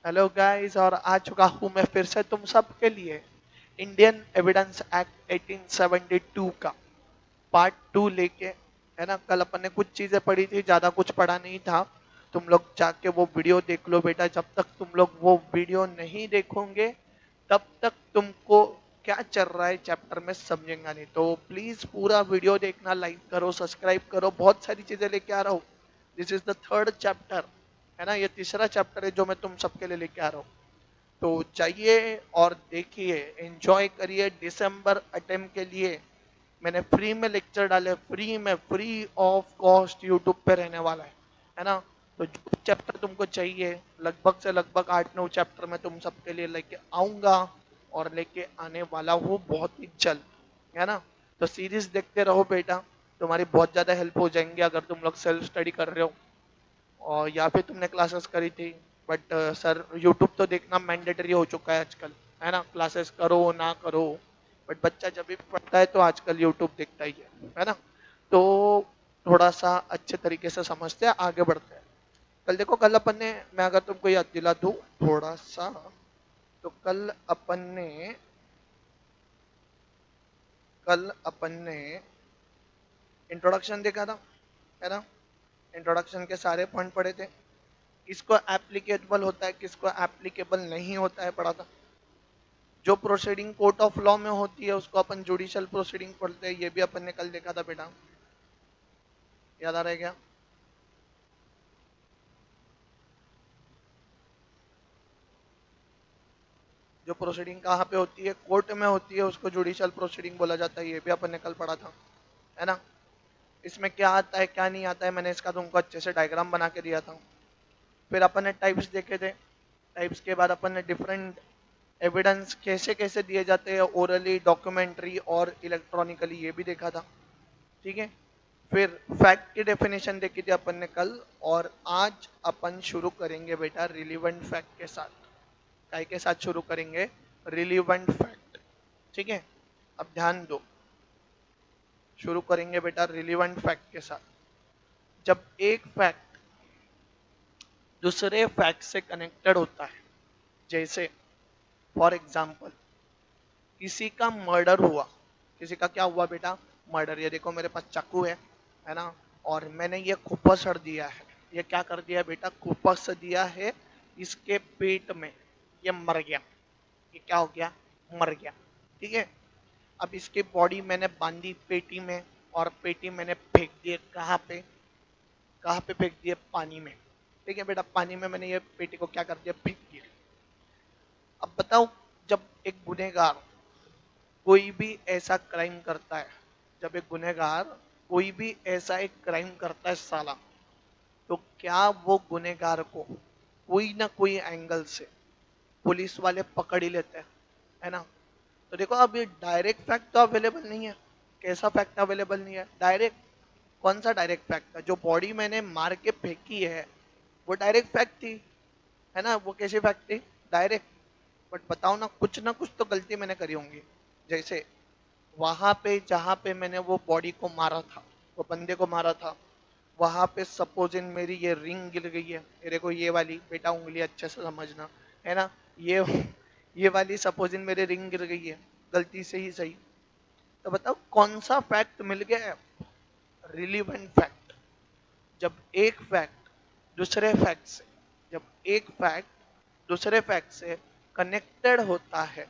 Hello guys, और आ चुका हूँ मैं फिर से तुम सब के लिए इंडियन एविडेंस एक्ट 1872 का पार्ट 2 लेके। है ना, कल अपन ने कुछ चीजें पढ़ी थी, ज्यादा कुछ पढ़ा नहीं था। तुम लोग जाके वो वीडियो देख लो बेटा। जब तक तुम लोग वो वीडियो नहीं देखोगे तब तक तुमको क्या चल रहा है चैप्टर में समझेंगे नहीं। तो प्लीज पूरा वीडियो देखना, लाइक करो, सब्सक्राइब करो, बहुत सारी चीजें लेके आ रहा हूँ। This is the third chapter. है ना, ये तीसरा चैप्टर है जो मैं तुम सबके लिए लेके आ रहा हूँ। तो जाइए और देखिए, एंजॉय करिए। दिसंबर अटेम्प्ट के लिए मैंने फ्री में लेक्चर डाले, फ्री में, फ्री ऑफ कॉस्ट यूट्यूब पे रहने वाला है ना। तो जो चैप्टर तुमको चाहिए, लगभग से लगभग 8-9 चैप्टर मैं तुम सबके लिए लेके आऊंगा और लेके आने वाला हूँ बहुत ही जल्द। है ना, तो सीरीज देखते रहो बेटा। तुम्हारी बहुत ज़्यादा हेल्प हो जाएंगे अगर तुम लोग सेल्फ स्टडी कर रहे हो और या फिर तुमने क्लासेस करी थी। बट सर, यूट्यूब तो देखना मैंडेटरी हो चुका है आजकल। है ना, क्लासेस करो ना करो, बट बच्चा जब भी पढ़ता है तो आजकल यूट्यूब देखता ही है ना। तो थोड़ा सा अच्छे तरीके से समझते हैं, आगे बढ़ते हैं। कल देखो, कल अपन ने, मैं अगर तुमको याद दिला दूं थोड़ा सा, तो कल अपन ने इंट्रोडक्शन देखा था। है ना, इंट्रोडक्शन के सारे पॉइंट पढ़े थे। किसको एप्लीकेबल होता है, किसको एप्लीकेबल नहीं होता है पढ़ा था। जो प्रोसीडिंग कोर्ट ऑफ लॉ में होती है उसको अपन जुडिशियल प्रोसीडिंग पढ़ते हैं, ये भी अपन ने कल देखा था बेटा। याद आ रहा है क्या? जो प्रोसीडिंग कहाँ पे होती है, कोर्ट में होती है, उसको जुडिशियल प्रोसीडिंग बोला जाता है, ये भी अपन ने कल पढ़ा था। है ना, इसमें क्या आता है क्या नहीं आता है, मैंने इसका तुमको अच्छे से डायग्राम बना के दिया था। फिर अपन ने टाइप्स देखे थे। टाइप्स के बाद अपन ने डिफरेंट एविडेंस कैसे कैसे दिए जाते हैं, ओरली, डॉक्यूमेंट्री और इलेक्ट्रॉनिकली, ये भी देखा था। ठीक है। फिर फैक्ट की डेफिनेशन देखी थी अपन ने कल। और आज अपन शुरू करेंगे बेटा रिलीवेंट फैक्ट के साथ। काय के साथ शुरू करेंगे? Relevant fact. ठीक है, अब ध्यान दो। शुरू करेंगे बेटा रिलीवेंट फैक्ट के साथ। जब एक फैक्ट दूसरे फैक्ट से कनेक्टेड होता है, जैसे फॉर एग्जाम्पल किसी का मर्डर हुआ। किसी का क्या हुआ बेटा? मर्डर। ये देखो मेरे पास चाकू है ना, और मैंने ये खुपसड़ दिया है। ये क्या कर दिया बेटा? खुपस दिया है इसके पेट में। ये मर गया। ये क्या हो गया? मर गया। ठीक है। अब इसकी बॉडी मैंने बांधी पेटी में, और पेटी मैंने फेंक दिए कहाँ पे? कहाँ पे फेंक दिए? पानी में। ठीक है बेटा, पानी में मैंने ये पेटी को क्या कर दिया? फेंक दिया। अब बताओ, जब एक गुनहगार कोई भी ऐसा क्राइम करता है, जब एक गुनहगार कोई भी ऐसा एक क्राइम करता है साला, तो क्या वो गुनहगार को कोई ना कोई एंगल से पुलिस वाले पकड़ ही लेते हैं। है ना। तो देखो, अब ये डायरेक्ट फैक्ट तो अवेलेबल नहीं है। कैसा फैक्ट अवेलेबल नहीं है? डायरेक्ट। कौन सा डायरेक्ट फैक्ट था? जो बॉडी मैंने मार के फेंकी है वो डायरेक्ट फैक्ट थी। है ना, वो कैसी फैक्ट थी? डायरेक्ट। बट बताओ ना कुछ तो गलती मैंने करी होंगी। जैसे वहां पे जहां पे मैंने वो बॉडी को मारा था, वो बंदे को मारा था, वहां पे सपोज इन मेरी ये रिंग गिर गई है। मेरे को ये वाली, बेटा उंगली अच्छे से समझना। है ना, ये ये वाली सपोज इन मेरे रिंग गिर गई है, गलती से ही सही। तो बताओ कौन सा फैक्ट मिल गया है? Relevant fact. जब एक फैक्ट दूसरे फैक्ट से जब एक फैक्ट दूसरे फैक्ट से कनेक्टेड होता है,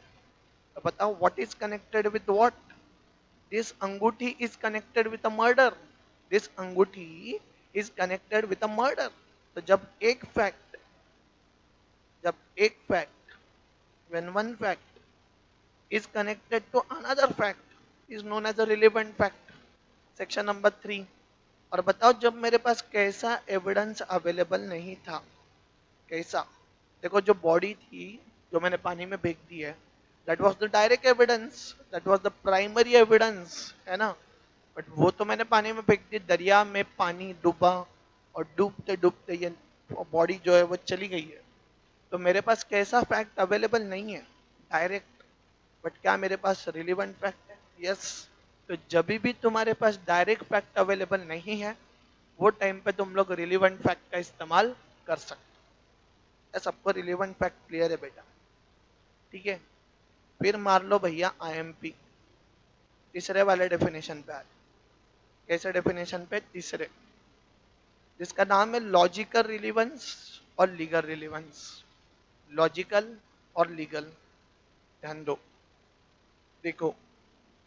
तो बताओ what is connected with what? This अंगूठी is connected with a murder. This अंगूठी is connected with a murder. तो जब एक fact when one fact is connected to another fact is known as a relevant fact. Section number 3। और बताओ, जब मेरे पास कैसा एविडेंस अवेलेबल नहीं था? कैसा? देखो, जो बॉडी थी जो मैंने पानी में फेंक दी है, that was the direct evidence, that was the primary evidence. है ना, बट वो तो मैंने पानी में फेंक दी, दरिया में पानी डूबा, और डूबते डूबते ये बॉडी जो है वो चली गई है। तो मेरे पास कैसा फैक्ट अवेलेबल नहीं है? डायरेक्ट। बट क्या मेरे पास रिलीवेंट फैक्ट है? यस। तो जब भी तुम्हारे पास डायरेक्ट फैक्ट अवेलेबल नहीं है, वो टाइम पे तुम लोग रिलीवेंट फैक्ट का इस्तेमाल कर सकते या सबको रिलेवेंट फैक्ट क्लियर है बेटा? ठीक है, फिर मार लो भैया आईएमपी, तीसरे वाले डेफिनेशन पे आ जाओ। कैसे डेफिनेशन पे? तीसरे, जिसका नाम है लॉजिकल रिलीवेंस और लीगल रिलीवेंस। लॉजिकल और लीगल, ध्यान दो। देखो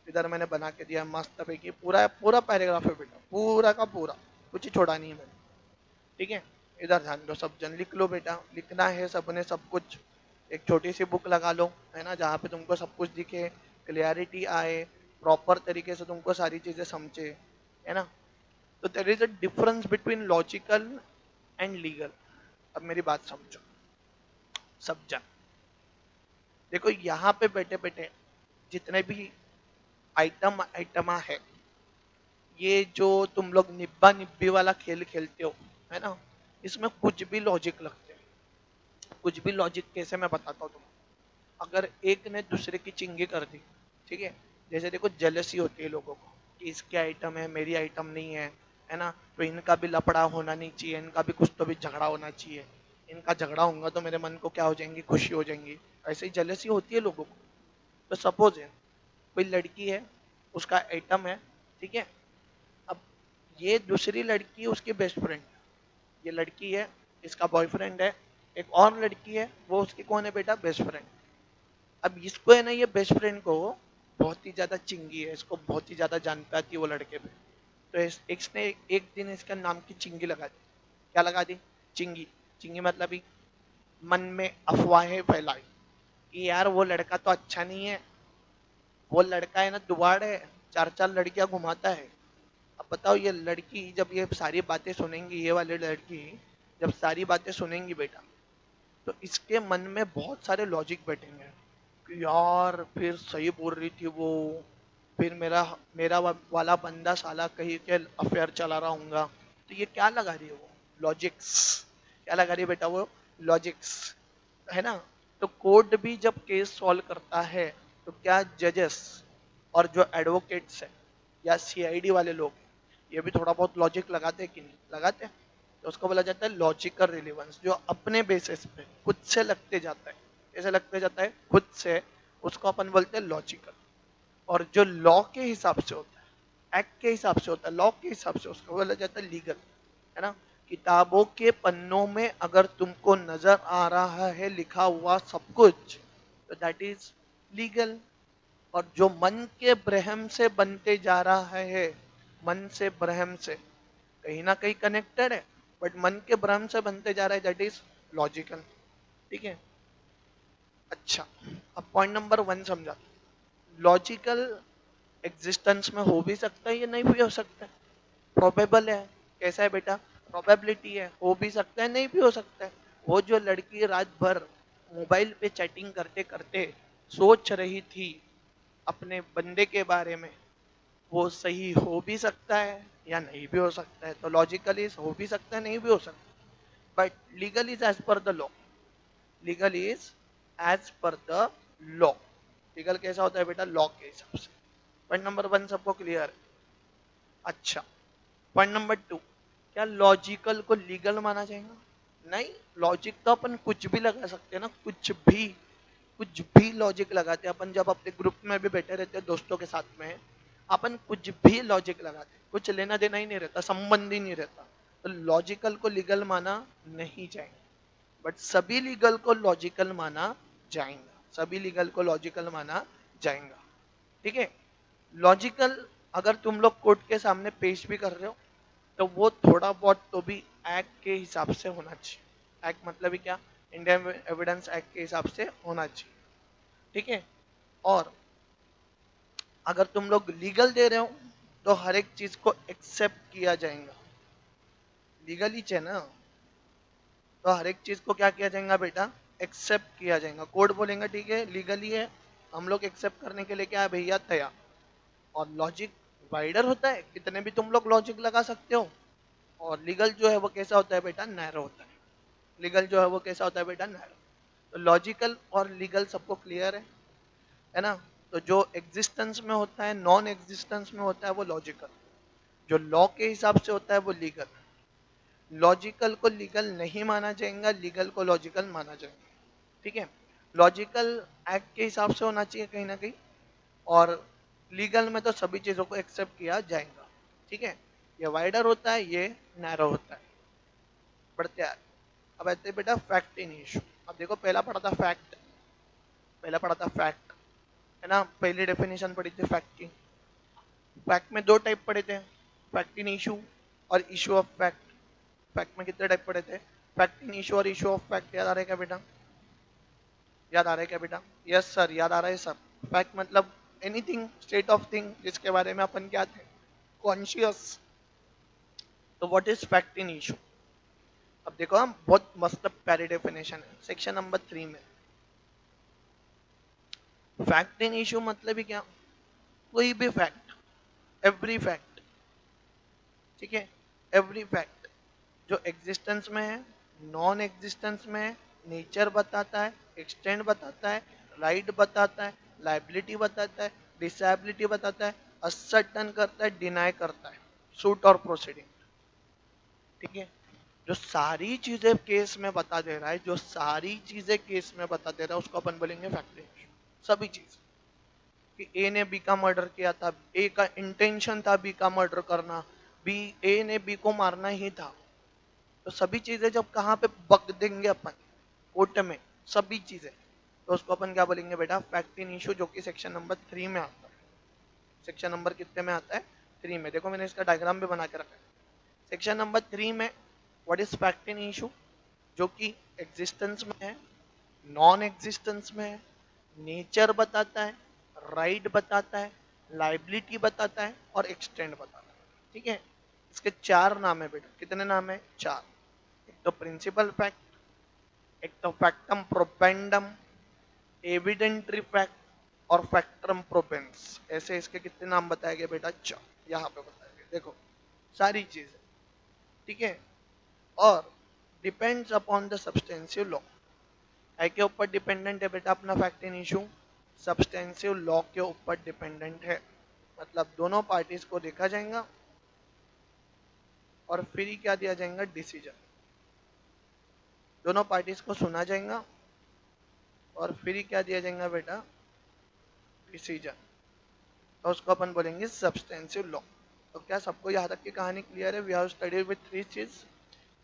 इधर मैंने बना के दिया मस्त पैकी, पूरा पूरा पैराग्राफ है बेटा, पूरा का पूरा, कुछ ही छोड़ा नहीं है मैंने। ठीक है, इधर ध्यान दो, सब जन लिख लो बेटा, लिखना है सबने सब कुछ। एक छोटी सी बुक लगा लो, है ना, जहाँ पे तुमको सब कुछ दिखे, क्लियरिटी आए, प्रॉपर तरीके से तुमको सारी चीजें समझे, है ना। तो there is a difference between logical and legal. अब मेरी बात समझो सब जन। देखो यहाँ पे बैठे बैठे जितने भी आइटमा है, ये जो तुम लोग निब्बा निब्बी वाला खेल खेलते हो, है ना, इसमें कुछ भी लॉजिक लगते हैं। कुछ भी लॉजिक कैसे, मैं बताता हूँ तुमको। अगर एक ने दूसरे की चिंगी कर दी, ठीक है, जैसे देखो जेलसी होती है लोगों को कि इसके आइटम है मेरी आइटम नहीं है ना, तो इनका भी लपड़ा होना नहीं चाहिए, इनका भी कुछ तो भी झगड़ा होना चाहिए, इनका झगड़ा होगा तो मेरे मन को क्या हो जाएंगी, खुशी हो जाएंगी। ऐसे ही जेलसी होती है लोगों को। तो सपोज है कोई लड़की है, उसका आइटम है, ठीक है, अब ये दूसरी लड़की उसकी बेस्ट फ्रेंड, ये लड़की है इसका बॉयफ्रेंड है, एक और लड़की है वो उसकी कौन है बेटा, बेस्ट फ्रेंड। अब इसको है ना, ये बेस्ट फ्रेंड को बहुत ही ज्यादा चिंगी है, इसको बहुत ही ज्यादा जान पाती है वो लड़के पे। तो इसने एक दिन इसका नाम की चिंगी लगा दी। क्या लगा दी? चिंगी। चिंगी मतलब ही मन में अफवाहें फैलाई कि यार वो लड़का तो अच्छा नहीं है, वो लड़का है ना दुआड़ है, चार चार लड़कियां घुमाता है। अब बताओ ये लड़की जब ये सारी बातें सुनेंगी, ये वाली लड़की जब सारी बातें सुनेंगी बेटा, तो इसके मन में बहुत सारे लॉजिक बैठेंगे कि यार फिर सही बोल रही थी वो, फिर मेरा मेरा वाला बंदा साला कहीं के अफेयर चला रहा हूँगा। तो ये क्या लगा रही है वो, लॉजिक्स। क्या लगा रही है बेटा वो, लॉजिक्स, है ना। तो कोर्ट भी जब केस सॉल्व करता है, तो क्या जजेस और जो एडवोकेट्स है या सीआईडी वाले लोग, ये भी थोड़ा बहुत लॉजिक लगाते हैं कि नहीं लगाते हैं? तो उसको बोला जाता है लॉजिकल रिलेवेंस, जो अपने बेसिस पे खुद से लगते जाता है। कैसे लगते जाता है? खुद से, उसको अपन बोलते हैं लॉजिकल। और जो लॉ के हिसाब से होता है, एक्ट के हिसाब से होता है, लॉ के हिसाब से, उसको बोला जाता है लीगल, है ना। किताबों के पन्नों में अगर तुमको नजर आ रहा है लिखा हुआ सब कुछ, तो दैट इज लीगल। और जो मन के ब्रह्म से बनते जा रहा है, मन से ब्रह्म से कहीं ना कहीं कनेक्टेड है, बट मन के भ्रम से बनते जा रहा है, दैट इज लॉजिकल। ठीक है, अच्छा, अब पॉइंट नंबर 1 समझा। लॉजिकल एग्जिस्टेंस में हो भी सकता है, ये नहीं भी हो सकता है, प्रोबेबल है। कैसा है बेटा? प्रोबेबिलिटी है, हो भी सकता है नहीं भी हो सकता है। वो जो लड़की रात भर मोबाइल पे चैटिंग करते करते सोच रही थी अपने बंदे के बारे में, वो सही हो भी सकता है या नहीं भी हो सकता है। तो लॉजिकली हो भी सकता है, नहीं भी हो सकता, but legal is as per the law. Legal is as per the law. Legal कैसा होता है बेटा? लॉ के हिसाब से। पॉइंट नंबर 1 सबको क्लियर है? अच्छा, पॉइंट नंबर 2, क्या लॉजिकल को लीगल माना जाएगा? नहीं, लॉजिक तो अपन कुछ भी लगा सकते हैं ना, कुछ भी लॉजिक लगाते हैं अपन। जब अपने ग्रुप में भी बैठे रहते हैं दोस्तों के साथ में, अपन कुछ भी लॉजिक लगाते हैं, कुछ लेना देना ही नहीं रहता, संबंध ही नहीं रहता। तो लॉजिकल को लीगल माना नहीं जाएगा, बट सभी लीगल को लॉजिकल माना जाएगा, सभी लीगल को लॉजिकल माना जाएगा। ठीक है, लॉजिकल अगर तुम लोग कोर्ट के सामने पेश भी कर रहे हो, तो वो थोड़ा बहुत तो भी एक्ट के हिसाब से होना चाहिए। एक्ट मतलब ही क्या? इंडियन एविडेंस एक्ट के हिसाब से होना चाहिए। ठीक है, और अगर तुम लोग लीगल दे रहे हो, तो हर एक चीज को एक्सेप्ट किया जाएगा। लीगल ही है ना, तो हर एक चीज को क्या किया जाएगा बेटा? एक्सेप्ट किया जाएगा। कोर्ट बोलेंगे ठीक है लीगली है, हम लोग एक्सेप्ट करने के लिए क्या है भैया, तैयार। और लॉजिक वाइडर होता है, कितने भी तुम लोग लॉजिक लगा सकते हो। और लीगल जो है वो कैसा होता है बेटा? नैरो होता है। लीगल जो है वो कैसा होता है बेटा? नैरो। तो लॉजिकल और लीगल सबको क्लियर है ना। तो जो एग्जिस्टेंस में होता है, नॉन एग्जिस्टेंस में होता है, वो लॉजिकल। जो लॉ के हिसाब से होता है वो लीगल। लॉजिकल को लीगल नहीं माना जाएगा, लीगल को लॉजिकल माना जाएगा। ठीक है, लॉजिकल एक्ट के हिसाब से होना चाहिए कहीं ना कहीं, और लीगल में तो सभी चीजों को एक्सेप्ट किया जाएगा। ठीक है, ये वाइडर होता है, ये नैरो होता है। बढ़ते हैं, अब आते हैं बेटा फैक्ट इन इशू। अब देखो पहला पढ़ा था फैक्ट, पहला पढ़ा था फैक्ट, है ना, पहली डेफिनेशन पढ़ी थी फैक्ट की। फैक्ट में दो टाइप पढ़े थे, फैक्ट इन इशू और इशू ऑफ फैक्ट। फैक्ट में कितने टाइप पढ़े थे? फैक्ट इन इशू और इशू ऑफ फैक्ट। याद आ रहा है क्या बेटा? याद आ रहा है क्या बेटा? यस सर, याद आ रहा है सर। फैक्ट मतलब एनीथिंग, स्टेट ऑफ थिंग, जिसके बारे में अपन क्या थे, कॉन्शियस। तो what is fact in issue? अब देखो हम, बहुत मस्त प्यारी डेफिनेशन है सेक्शन नंबर 3 में। फैक्ट इन इशू मतलब ही क्या? कोई भी फैक्ट, एवरी फैक्ट, ठीक है, एवरी फैक्ट जो एग्जिस्टेंस में है, नॉन एग्जिस्टेंस में है, नेचर बताता है, एक्सटेंड बताता है, राइट बताता है, लाइबिलिटी बताता है, डिसेबिलिटी बताता है, असर्टन करता है, डिनाई करता है, सूट और प्रोसीडिंग। ठीक है, जो सारी चीजें केस में बता दे रहा है, जो सारी चीजें केस में बता दे रहा है, उसको अपन बोलेंगे फैक्ट। सभी चीज, कि ए ने बी का मर्डर किया था, ए का इंटेंशन था बी का मर्डर करना, बी ए ने बी को मारना ही था, तो सभी चीजें जब कहाँ पे बक देंगे अपन, कोर्ट में, सभी चीजें, तो उसको अपन क्या बोलेंगे बेटा? फैक्ट इन इशू, जो कि सेक्शन नंबर 3 में आता है। सेक्शन नंबर कितने में आता है? 3 में। देखो मैंने इसका डायग्राम भी बना के रखा है। सेक्शन नंबर 3 में what is fact in issue, जो कि एग्जिस्टेंस में है, नॉन एग्जिस्टेंस में है, नेचर बताता है, राइट बताता है, लाइबिलिटी बताता है और एक्सटेंड बताता है। ठीक है, इसके 4 नाम है बेटा। कितने नाम है? 4। एक तो प्रिंसिपल फैक्ट, एक तो फैक्टम प्रोपेंडम, एविडेंटरी फैक्ट और फैक्टम प्रोपेंस। ऐसे इसके कितने नाम बताए गए बेटा? 4 यहाँ पे बताए गए, देखो सारी चीजें। ठीक है, और depends upon the substantial law. आई के ऊपर डिपेंडेंट है बेटा अपना fact in issue? Substantial law के ऊपर डिपेंडेंट है। मतलब दोनों पार्टीज को देखा जाएगा और फिर ही क्या दिया जाएगा? डिसीजन। दोनों पार्टीज को सुना जाएगा और फिर ही क्या दिया जाएगा बेटा? डिसीजन। तो उसको अपन बोलेंगे सब्सटेंशियल लॉ। तो क्या सबको यहाँ तक की कहानी क्लियर है? वी हैव स्टडीड विद 3 चीज।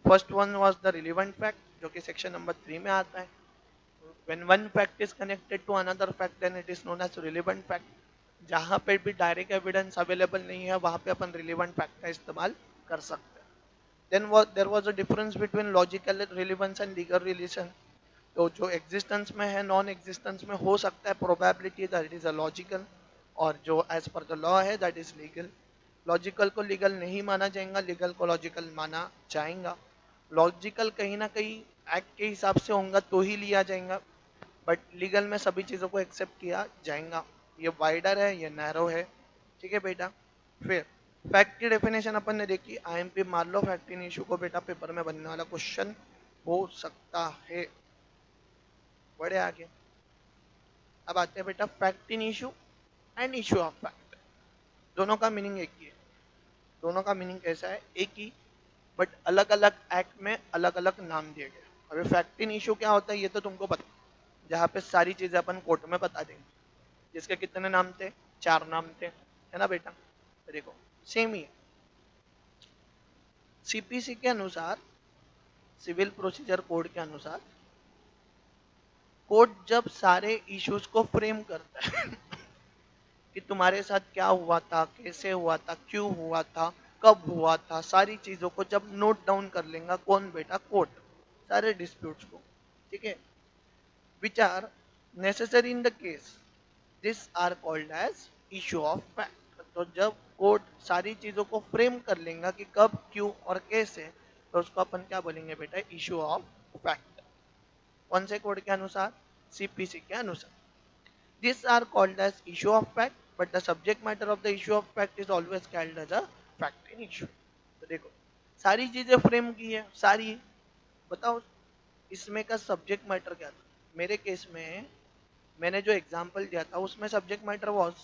First one was the relevant fact, जो कि सेक्शन नंबर 3 में आता है। When one fact is connected to another fact, then it is known as relevant fact. जहाँ पे भी डायरेक्ट एविडेंस अवेलेबल नहीं है, वहाँ पे अपन रिलेवेंट फैक्ट का इस्तेमाल कर सकते हैं। Then there was a difference between logical relevance and legal relation. तो जो एग्जिस्टेंस में है, नॉन एग्जिस्टेंस में हो सकता है, probability that is a logical, और जो एज पर द लॉ है दैट इज लीगल। लॉजिकल को लीगल नहीं माना जाएगा, लीगल को लॉजिकल माना जाएगा। लॉजिकल कहीं ना कहीं एक्ट के हिसाब से होगा तो ही लिया जाएगा, बट लीगल में सभी चीज़ों को एक्सेप्ट किया जाएगा। ये वाइडर है, ये नैरो है। ठीक है बेटा, फिर फैक्ट की डेफिनेशन अपन ने देखी। आईएमपी मार लो फैक्ट इन इशू को बेटा, पेपर में बनने वाला क्वेश्चन हो सकता है। बड़े आगे, अब आते हैं बेटा fact in issue and issue of fact. दोनों का मीनिंग एक ही है। दोनों का मीनिंग कैसा है? एक ही, बट अलग अलग एक्ट में अलग अलग नाम दिए गए। अभी फैक्ट इन इशू क्या होता है ये तो तुमको पता, जहाँ पे सारी चीजें अपन कोर्ट में बता देंगे, जिसके कितने नाम थे? 4 नाम थे, है ना बेटा? देखो सेम ही है। सीपीसी के अनुसार, सिविल प्रोसीजर कोड के अनुसार, कोर्ट जब सारे इश्यूज को फ्रेम करता है कि तुम्हारे साथ क्या हुआ था, कैसे हुआ था, क्यों हुआ था, कब हुआ था, सारी चीजों को जब नोट डाउन कर लेगा कौन बेटा? कोर्ट, सारे डिस्प्यूट्स को। ठीक है, which are necessary in the case, this are called as issue of fact. तो जब कोर्ट सारी चीजों को फ्रेम कर लेगा कि कब, क्यों और कैसे, तो उसको अपन क्या बोलेंगे बेटा? Issue of fact. कौन से कोड के अनुसार? सीपीसी के अनुसार। This are called as issue of fact, but the subject matter of the issue of fact is always called as a fact in issue. तो देखो सारी चीजें फ्रेम की है, सारी। बताओ इसमें का सब्जेक्ट मैटर क्या था? मेरे केस में मैंने जो एग्जांपल दिया था उसमें सब्जेक्ट मैटर वाज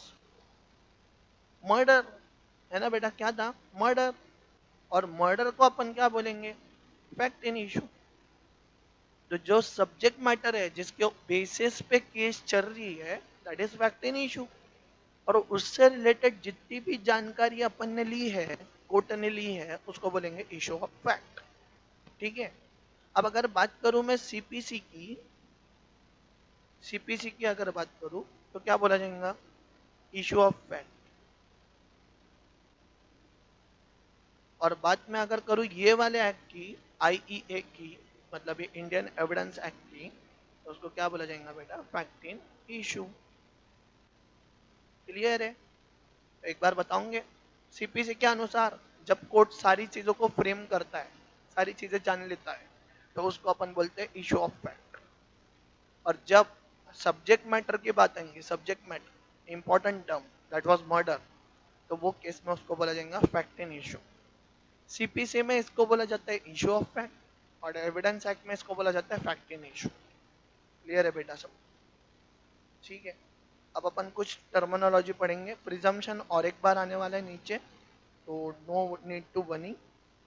मर्डर, है ना बेटा? क्या था? मर्डर। और मर्डर को अपन क्या बोलेंगे? Fact in issue. तो जो सब्जेक्ट मैटर है जिसके बेसिस पे केस चल रही है, that is fact in issue. और उससे रिलेटेड जितनी भी जानकारी अपन ने ली है, कोर्ट ने ली है, उसको बोलेंगे इशू ऑफ फैक्ट। ठीक है। अब अगर बात करूं मैं सीपीसी की अगर बात करूं तो क्या बोला जाएगा? Issue of fact. और बात में अगर करूं ये वाले एक्ट की, आईईए की, मतलब ये इंडियन एविडेंस एक्ट की, तो उसको क्या बोला जाएगा बेटा? Fact in issue. क्लियर है? तो एक बार बताऊंगे। सीपीसी के अनुसार जब कोर्ट सारी चीजों को फ्रेम करता है, सारी चीजें जान लेता है, तो उसको अपन बोलते हैं इशू ऑफ फैक्ट। और जब सब्जेक्ट मैटर की बात आएंगी, subject matter important term, that was murder, तो वो केस में उसको बोला जाएगा फैक्ट इन इशू। सीपीसी में इसको बोला जाता है इशू ऑफ फैक्ट, और एविडेंस एक्ट में इसको बोला जाता है फैक्ट इन इशू। क्लियर है बेटा सब? ठीक है। अब अपन कुछ टर्मिनोलॉजी पढ़ेंगे। प्रिजम्पशन और एक बार आने वाला है नीचे, तो नो नीड टू वनी।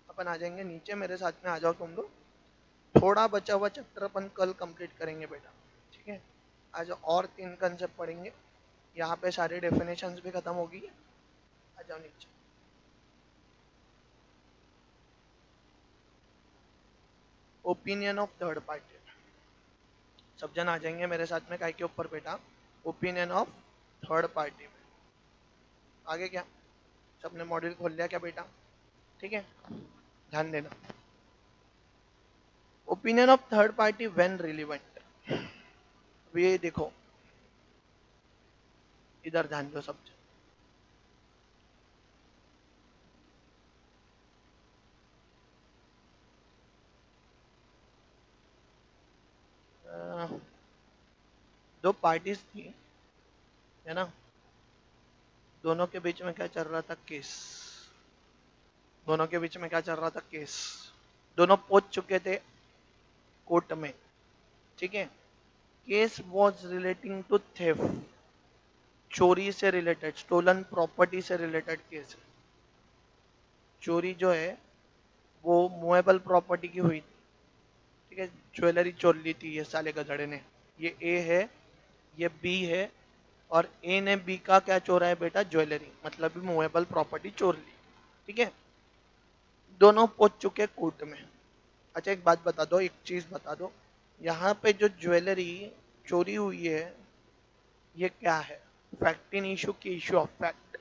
अपन आ जाएंगे नीचे, मेरे साथ में आ जाओ तुम लोग। थोड़ा बचा हुआ चैप्टर अपन कल कंप्लीट करेंगे बेटा। ठीक है। आज और 3 कंसेप्ट पढ़ेंगे। यहाँ पे सारे डेफिनेशंस भी खत्म होगी। आ जाओ नीचे। Opinion of third party. सब जन आ जाएंगे मेरे साथ में, काय के ऊपर बेटा? ओपिनियन ऑफ थर्ड पार्टी में। आगे क्या सबने मॉड्यूल खोल लिया क्या बेटा? ठीक है, ध्यान देना। Opinion of third party when relevant. ये देखो, इधर ध्यान दो सब। दो पार्टीज थी, है ना? दोनों के बीच में क्या चल रहा था? केस। दोनों के बीच में क्या चल रहा था? केस। दोनों पहुंच चुके थे कोर्ट में। ठीक है। Case was relating to theft, चोरी से रिलेटेड, स्टोलन प्रॉपर्टी से रिलेटेड केस। चोरी जो है वो मूवेबल प्रॉपर्टी की हुई थी। ठीक है। ज्वेलरी चोर ली थी ये साले गधड़े ने। ये ए है, ये बी है, और ए ने बी का क्या चोरा है बेटा? ज्वेलरी, मतलब मूवेबल प्रॉपर्टी चोर ली। ठीक है। दोनों पहुंच चुके कोर्ट में। अच्छा एक बात बता दो, एक चीज बता दो, यहाँ पे जो ज्वेलरी चोरी हुई है, ये क्या है? फैक्ट इन इशू की इशू ऑफ फैक्ट?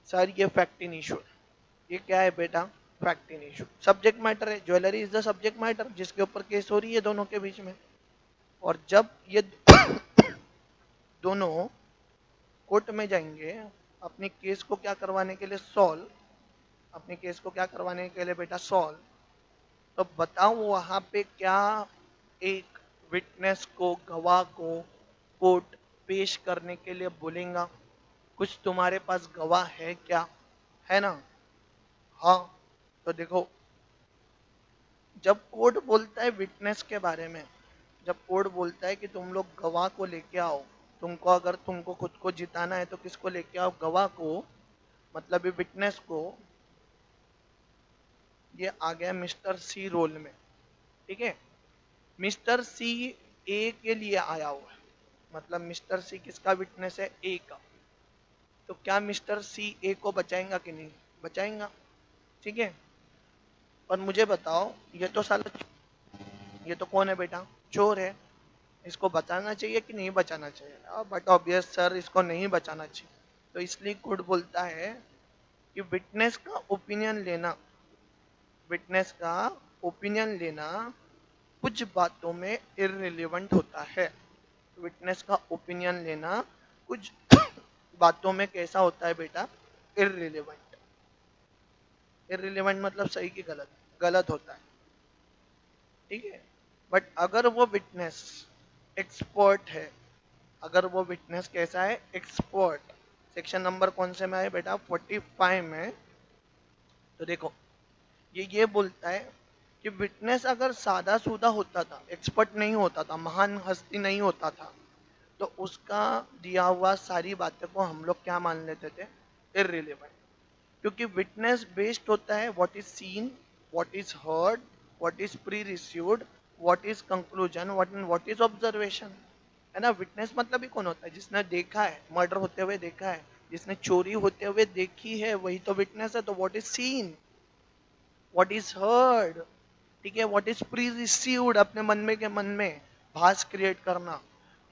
सर ये फैक्ट इन इशू है। ये क्या है बेटा? Fact in issue. Subject matter है, jewellery is the subject matter जिसके ऊपर केस हो रही है दोनों के बीच में। और जब ये दोनों कोर्ट में जाएंगे अपनी केस को क्या करवाने के लिए? सॉल्व। अपनी केस को क्या करवाने के लिए बेटा? सॉल्व। तो बताओ वहां पे क्या एक विटनेस को, गवाह को कोर्ट पेश करने के लिए बोलेगा? कुछ तुम्हारे पास गवाह है क्या? है ना? हाँ। तो देखो, जब कोर्ट बोलता है विटनेस के बारे में, जब कोर्ट बोलता है कि तुम लोग गवाह को लेके आओ, तुमको अगर तुमको खुद को जिताना है तो किसको लेके आओ? गवाह को, मतलब ये विटनेस को। ये आ गया मिस्टर सी रोल में। ठीक है। मिस्टर सी ए के लिए आया हुआ है, मतलब मिस्टर सी किसका विटनेस है? ए का। तो क्या मिस्टर सी ए को बचाएंगा कि नहीं? बचाएंगा। ठीक है। और मुझे बताओ, ये तो साला, ये तो कौन है बेटा? चोर है। इसको बचाना चाहिए कि नहीं बचाना चाहिए? बट ऑब्वियस सर, इसको नहीं बचाना चाहिए। तो इसलिए कोर्ट बोलता है कि विटनेस का ओपिनियन लेना, विटनेस का ओपिनियन लेना कुछ बातों में इररिलेवेंट होता है। विटनेस का ओपिनियन लेना कुछ बातों में कैसा होता है बेटा? इररिलेवेंट। इररिलेवेंट मतलब सही कि गलत? गलत होता है। ठीक है। बट अगर वो विटनेस एक्सपर्ट है, अगर वो विटनेस कैसा है? एक्सपर्ट। सेक्शन नंबर कौन से में है बेटा? 45 में। तो देखो, ये बोलता है कि विटनेस अगर सादा सूदा होता था, एक्सपर्ट नहीं होता था, महान हस्ती नहीं होता था, तो उसका दिया हुआ सारी बातें को हम लोग क्या मान लेते थे? इररिलेवेंट। क्योंकि विटनेस बेस्ड होता है what is seen, what is heard, what is pre-received, what is conclusion, what is observation. है ना. विटनेस मतलब ही कौन होता है? जिसने देखा है, मर्डर होते हुए देखा है, जिसने चोरी होते हुए देखी है, वही तो विटनेस है. तो what is seen, what is heard, ठीक है, व्हाट इज प्री रिसीव्ड, अपने मन में के मन में भास क्रिएट करना,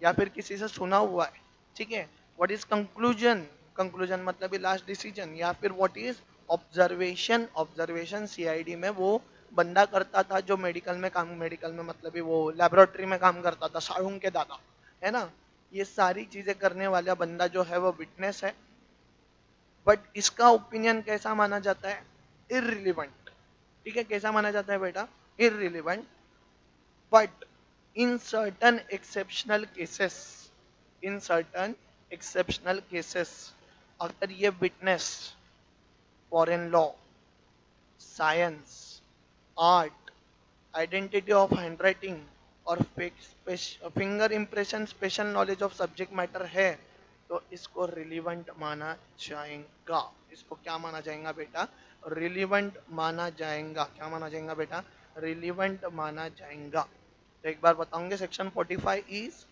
या फिर किसी से सुना हुआ है, ठीक है. व्हाट इज कंक्लूजन, कंक्लूजन मतलब लास्ट डिसीजन. या फिर what is observation, observation CID में वो बंदा करता था जो मेडिकल में काम, मेडिकल में मतलब वो लेबोरेटरी में काम करता था, साड़ूंग के दादा, है ना. ये सारी चीजें करने वाला बंदा जो है वो विटनेस है. बट इसका ओपिनियन कैसा माना जाता है? इररिलेवेंट. ठीक है, कैसा माना जाता है बेटा? Irrelevant. But in certain exceptional cases, in certain exceptional cases, अगर ये witness foreign law, science, art, identity of handwriting और finger impression, special knowledge of subject matter है, तो इसको रिलीवेंट माना जाएगा. इसको क्या माना जाएगा बेटा? रिलीवेंट माना जाएगा. क्या माना जाएगा बेटा? रिलीवेंट माना जाएगा. तो एक बार बताऊंगे, सेक्शन 45 इज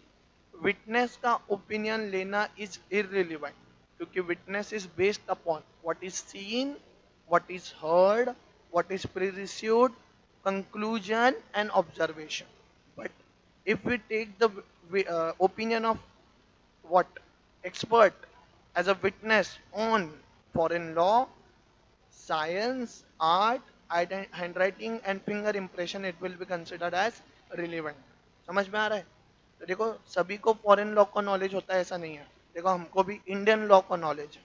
विटनेस का ओपिनियन लेना इज इररिलेवेंट, क्योंकि witness is based upon what is seen, what is heard, what is pre received, conclusion and observation. But if we take the opinion of what expert as a witness on foreign law, science, art, handwriting and finger impression, it will be considered as relevant. समझ में आ रहा है? तो देखो, सभी को foreign law का knowledge होता है ऐसा नहीं है. देखो, हमको भी इंडियन लॉ का नॉलेज है,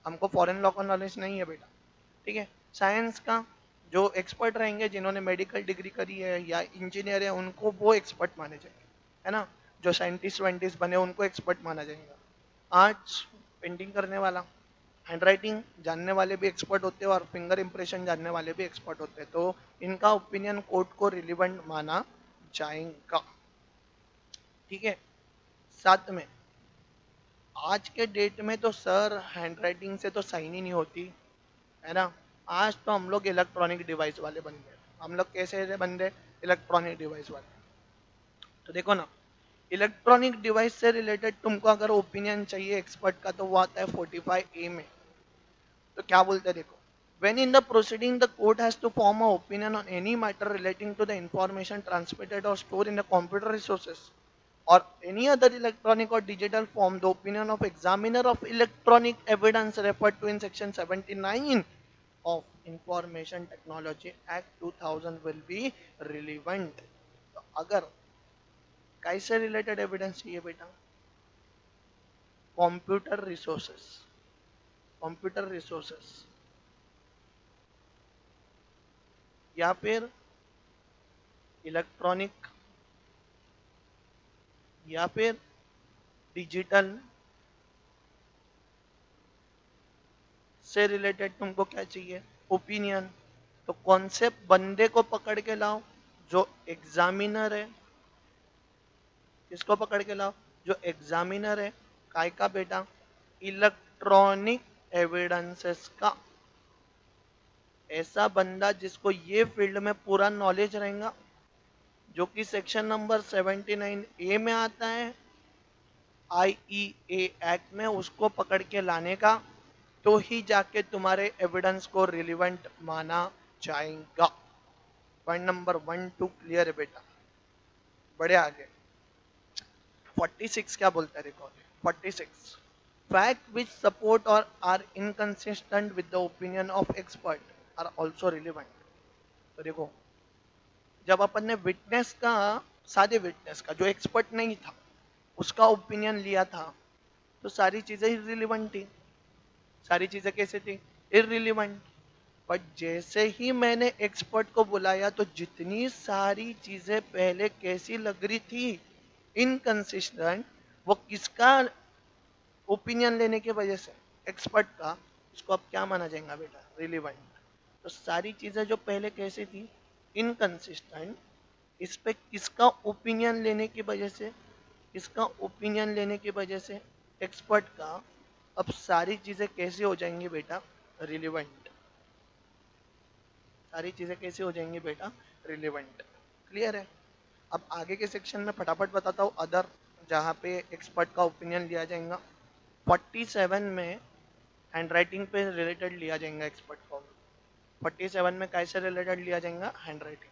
हमको फॉरेन लॉ का नॉलेज नहीं है बेटा. ठीक है. साइंस का जो एक्सपर्ट रहेंगे, जिन्होंने मेडिकल डिग्री करी है या इंजीनियर है, उनको वो एक्सपर्ट माने जाएंगे, है ना. जो साइंटिस्ट वाइंटिस्ट बने उनको एक्सपर्ट माना जाएगा. आर्ट्स, पेंटिंग करने वाला, हैंडराइटिंग जानने वाले भी एक्सपर्ट होते हैं और फिंगर इंप्रेशन जानने वाले भी एक्सपर्ट होते हैं. तो इनका ओपिनियन कोर्ट को रिलीवेंट माना जाएगा. ठीक है. साथ में आज के डेट में तो सर हैंडराइटिंग से तो साइन ही नहीं होती, है ना. आज तो हम लोग इलेक्ट्रॉनिक डिवाइस वाले बन गए. हम लोग कैसे बन गए? इलेक्ट्रॉनिक डिवाइस वाले. तो देखो ना, इलेक्ट्रॉनिक डिवाइस से रिलेटेड तुमको अगर ओपिनियन चाहिए एक्सपर्ट का, तो वो आता है 45A में. तो क्या बोलते हैं देखो, when in the proceeding the court has to form an opinion on any matter relating to the information transmitted or stored in the computer resources or any other electronic or digital form, the opinion of examiner of electronic evidence referred to in section 79 of Information Technology Act 2000 will be relevant. तो अगर कैसे related evidence चाहिए बेटा? Computer resources, computer resources या फिर electronic या फिर digital से रिलेटेड तुमको क्या चाहिए? ओपिनियन. तो कौन से बंदे को पकड़ के लाओ? जो एग्जामिनर है. किसको पकड़ के लाओ? जो एग्जामिनर है. काय का बेटा? इलेक्ट्रॉनिक एविडेंसेस का. ऐसा बंदा जिसको ये फील्ड में पूरा नॉलेज रहेगा, जो कि सेक्शन नंबर 79A में आता है IEA एक्ट में, उसको पकड़ के लाने का, तो ही जाके तुम्हारे एविडेंस को रिलेवेंट माना जाएगा. पॉइंट नंबर 1 2 क्लियर है बेटा? बड़े आगे 46 क्या बोलता है देखो. 46 fact which support or are inconsistent with the opinion of expert are also relevant. तो देखो, जब अपन ने विटनेस का, सादे विटनेस का जो एक्सपर्ट नहीं था, उसका ओपिनियन लिया था, तो सारी चीजें इररिलेवेंट थी. सारी चीजें कैसे थी? इररिलेवेंट. बट जैसे ही मैंने एक्सपर्ट को बुलाया, तो जितनी सारी चीजें पहले कैसी लग रही थी, इनकंसिस्टेंट, वो किसका ओपिनियन लेने की वजह से? एक्सपर्ट का. इसको अब क्या माना जाएगा बेटा? रिलेवेंट. तो सारी चीजें जो पहले कैसी थी, इनकंसिस्टेंट, इस पे किसका ओपिनियन लेने की वजह से, किसका ओपिनियन लेने की वजह से? एक्सपर्ट का. अब सारी चीजें कैसे हो जाएंगी बेटा? रिलेवेंट. सारी चीजें कैसे हो जाएंगी बेटा? रिलेवेंट। क्लियर है? अब आगे के सेक्शन में फटाफट बताता हूँ अदर, जहाँ पे एक्सपर्ट का ओपिनियन लिया जाएगा। 47 में हैंडराइटिंग पे रिलेटेड लिया जाएगा एक्सपर्ट का। 47 में कैसे रिलेटेड लिया जाएगा? हैंडराइटिंग।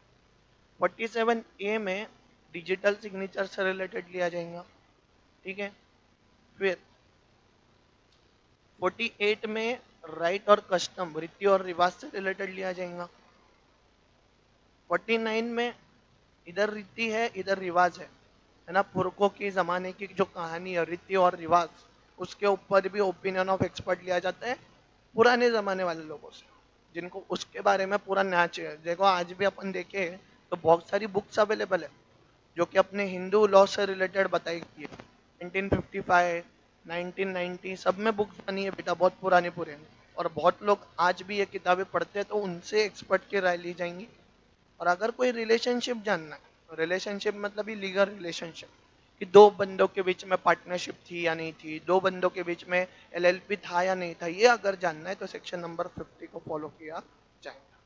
47A में डिजिटल सिग्नेचर से रिलेटेड लिया जाएगा। ठीक है। फिर 48 में राइट और कस्टम, रीति और रिवाज से रिलेटेड लिया जाएगा। 49 में इधर रीति है इधर रिवाज है ना, पुरखों की जमाने की जो कहानी है रीति और रिवाज, उसके ऊपर भी ओपिनियन ऑफ एक्सपर्ट लिया जाता है पुराने जमाने वाले लोगों से, जिनको उसके बारे में पूरा न्याच है। देखो आज भी अपन देखे तो बहुत सारी बुक्स अवेलेबल है जो कि अपने हिंदू लॉ से रिलेटेड बताई गई है। 1955, 1990 सब में बुक्स बनी है बेटा, बहुत पुरानी पुरानी। और बहुत लोग आज भी ये किताबें पढ़ते हैं, तो उनसे एक्सपर्ट की राय ली जाएंगी। और अगर कोई रिलेशनशिप जानना है, रिलेशनशिप मतलब ही लीगल रिलेशनशिप, कि दो बंदों के बीच में पार्टनरशिप थी या नहीं थी, दो बंदों के बीच में एलएलपी था या नहीं था, ये अगर जानना है तो सेक्शन नंबर 50 को फॉलो किया जाएगा।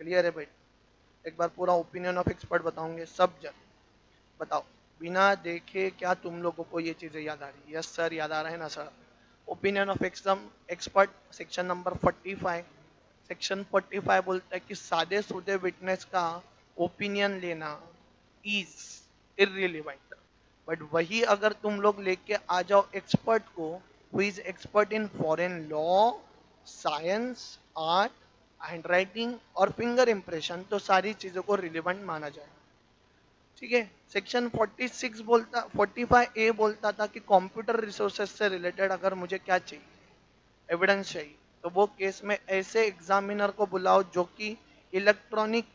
क्लियर है भाई? एक बार पूरा ओपिनियन ऑफ एक्सपर्ट बताऊंगे सब जन। बताओ बिना देखे क्या तुम लोगों को ये चीजें याद आ रही है? यस सर, याद आ रहा है ना sir? Opinion of expert section number 45। Section 45 बोलता है कि सादे सूदे विटनेस का ओपिनियन लेना इज इररिलेवेंट। बट वही अगर तुम लोग लेके आ जाओ एक्सपर्ट को, who is expert in foreign law, science, art, handwriting और फिंगर इंप्रेशन, तो सारी चीजों को रिलेवेंट माना जाए। ठीक है। सेक्शन 46 बोलता 45A बोलता था कि कंप्यूटर रिसोर्सेज से रिलेटेड अगर मुझे क्या चाहिए, एविडेंस चाहिए, तो वो केस में ऐसे एग्जामिनर को बुलाओ जो कि इलेक्ट्रॉनिक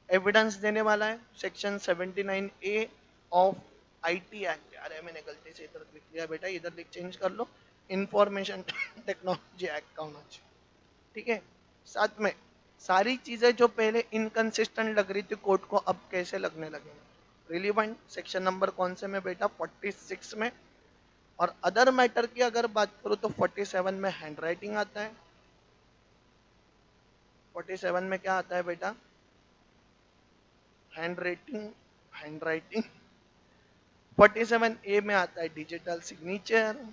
एविडेंस देने वाला है। Section 79A of IT act, अरे मैंने गलती से इधर लिख दिया बेटा, इधर लिख चेंज कर लो, इंफॉर्मेशन टेक्नोलॉजी एक्ट का होना चाहिए। ठीक है। साथ में सारी चीजें जो पहले इनकंसिस्टेंट लग रही थी कोर्ट को, अब कैसे लगने लगे। रिलीवेंट सेक्शन नंबर कौन से में बेटा? 46 में। और अदर मैटर की अगर बात करूं तो 47 में हैंडराइटिंग आता है। 47 में क्या आता है बेटा? हैंडराइटिंग। हैंडराइटिंग 47A में आता है डिजिटल सिग्नेचर।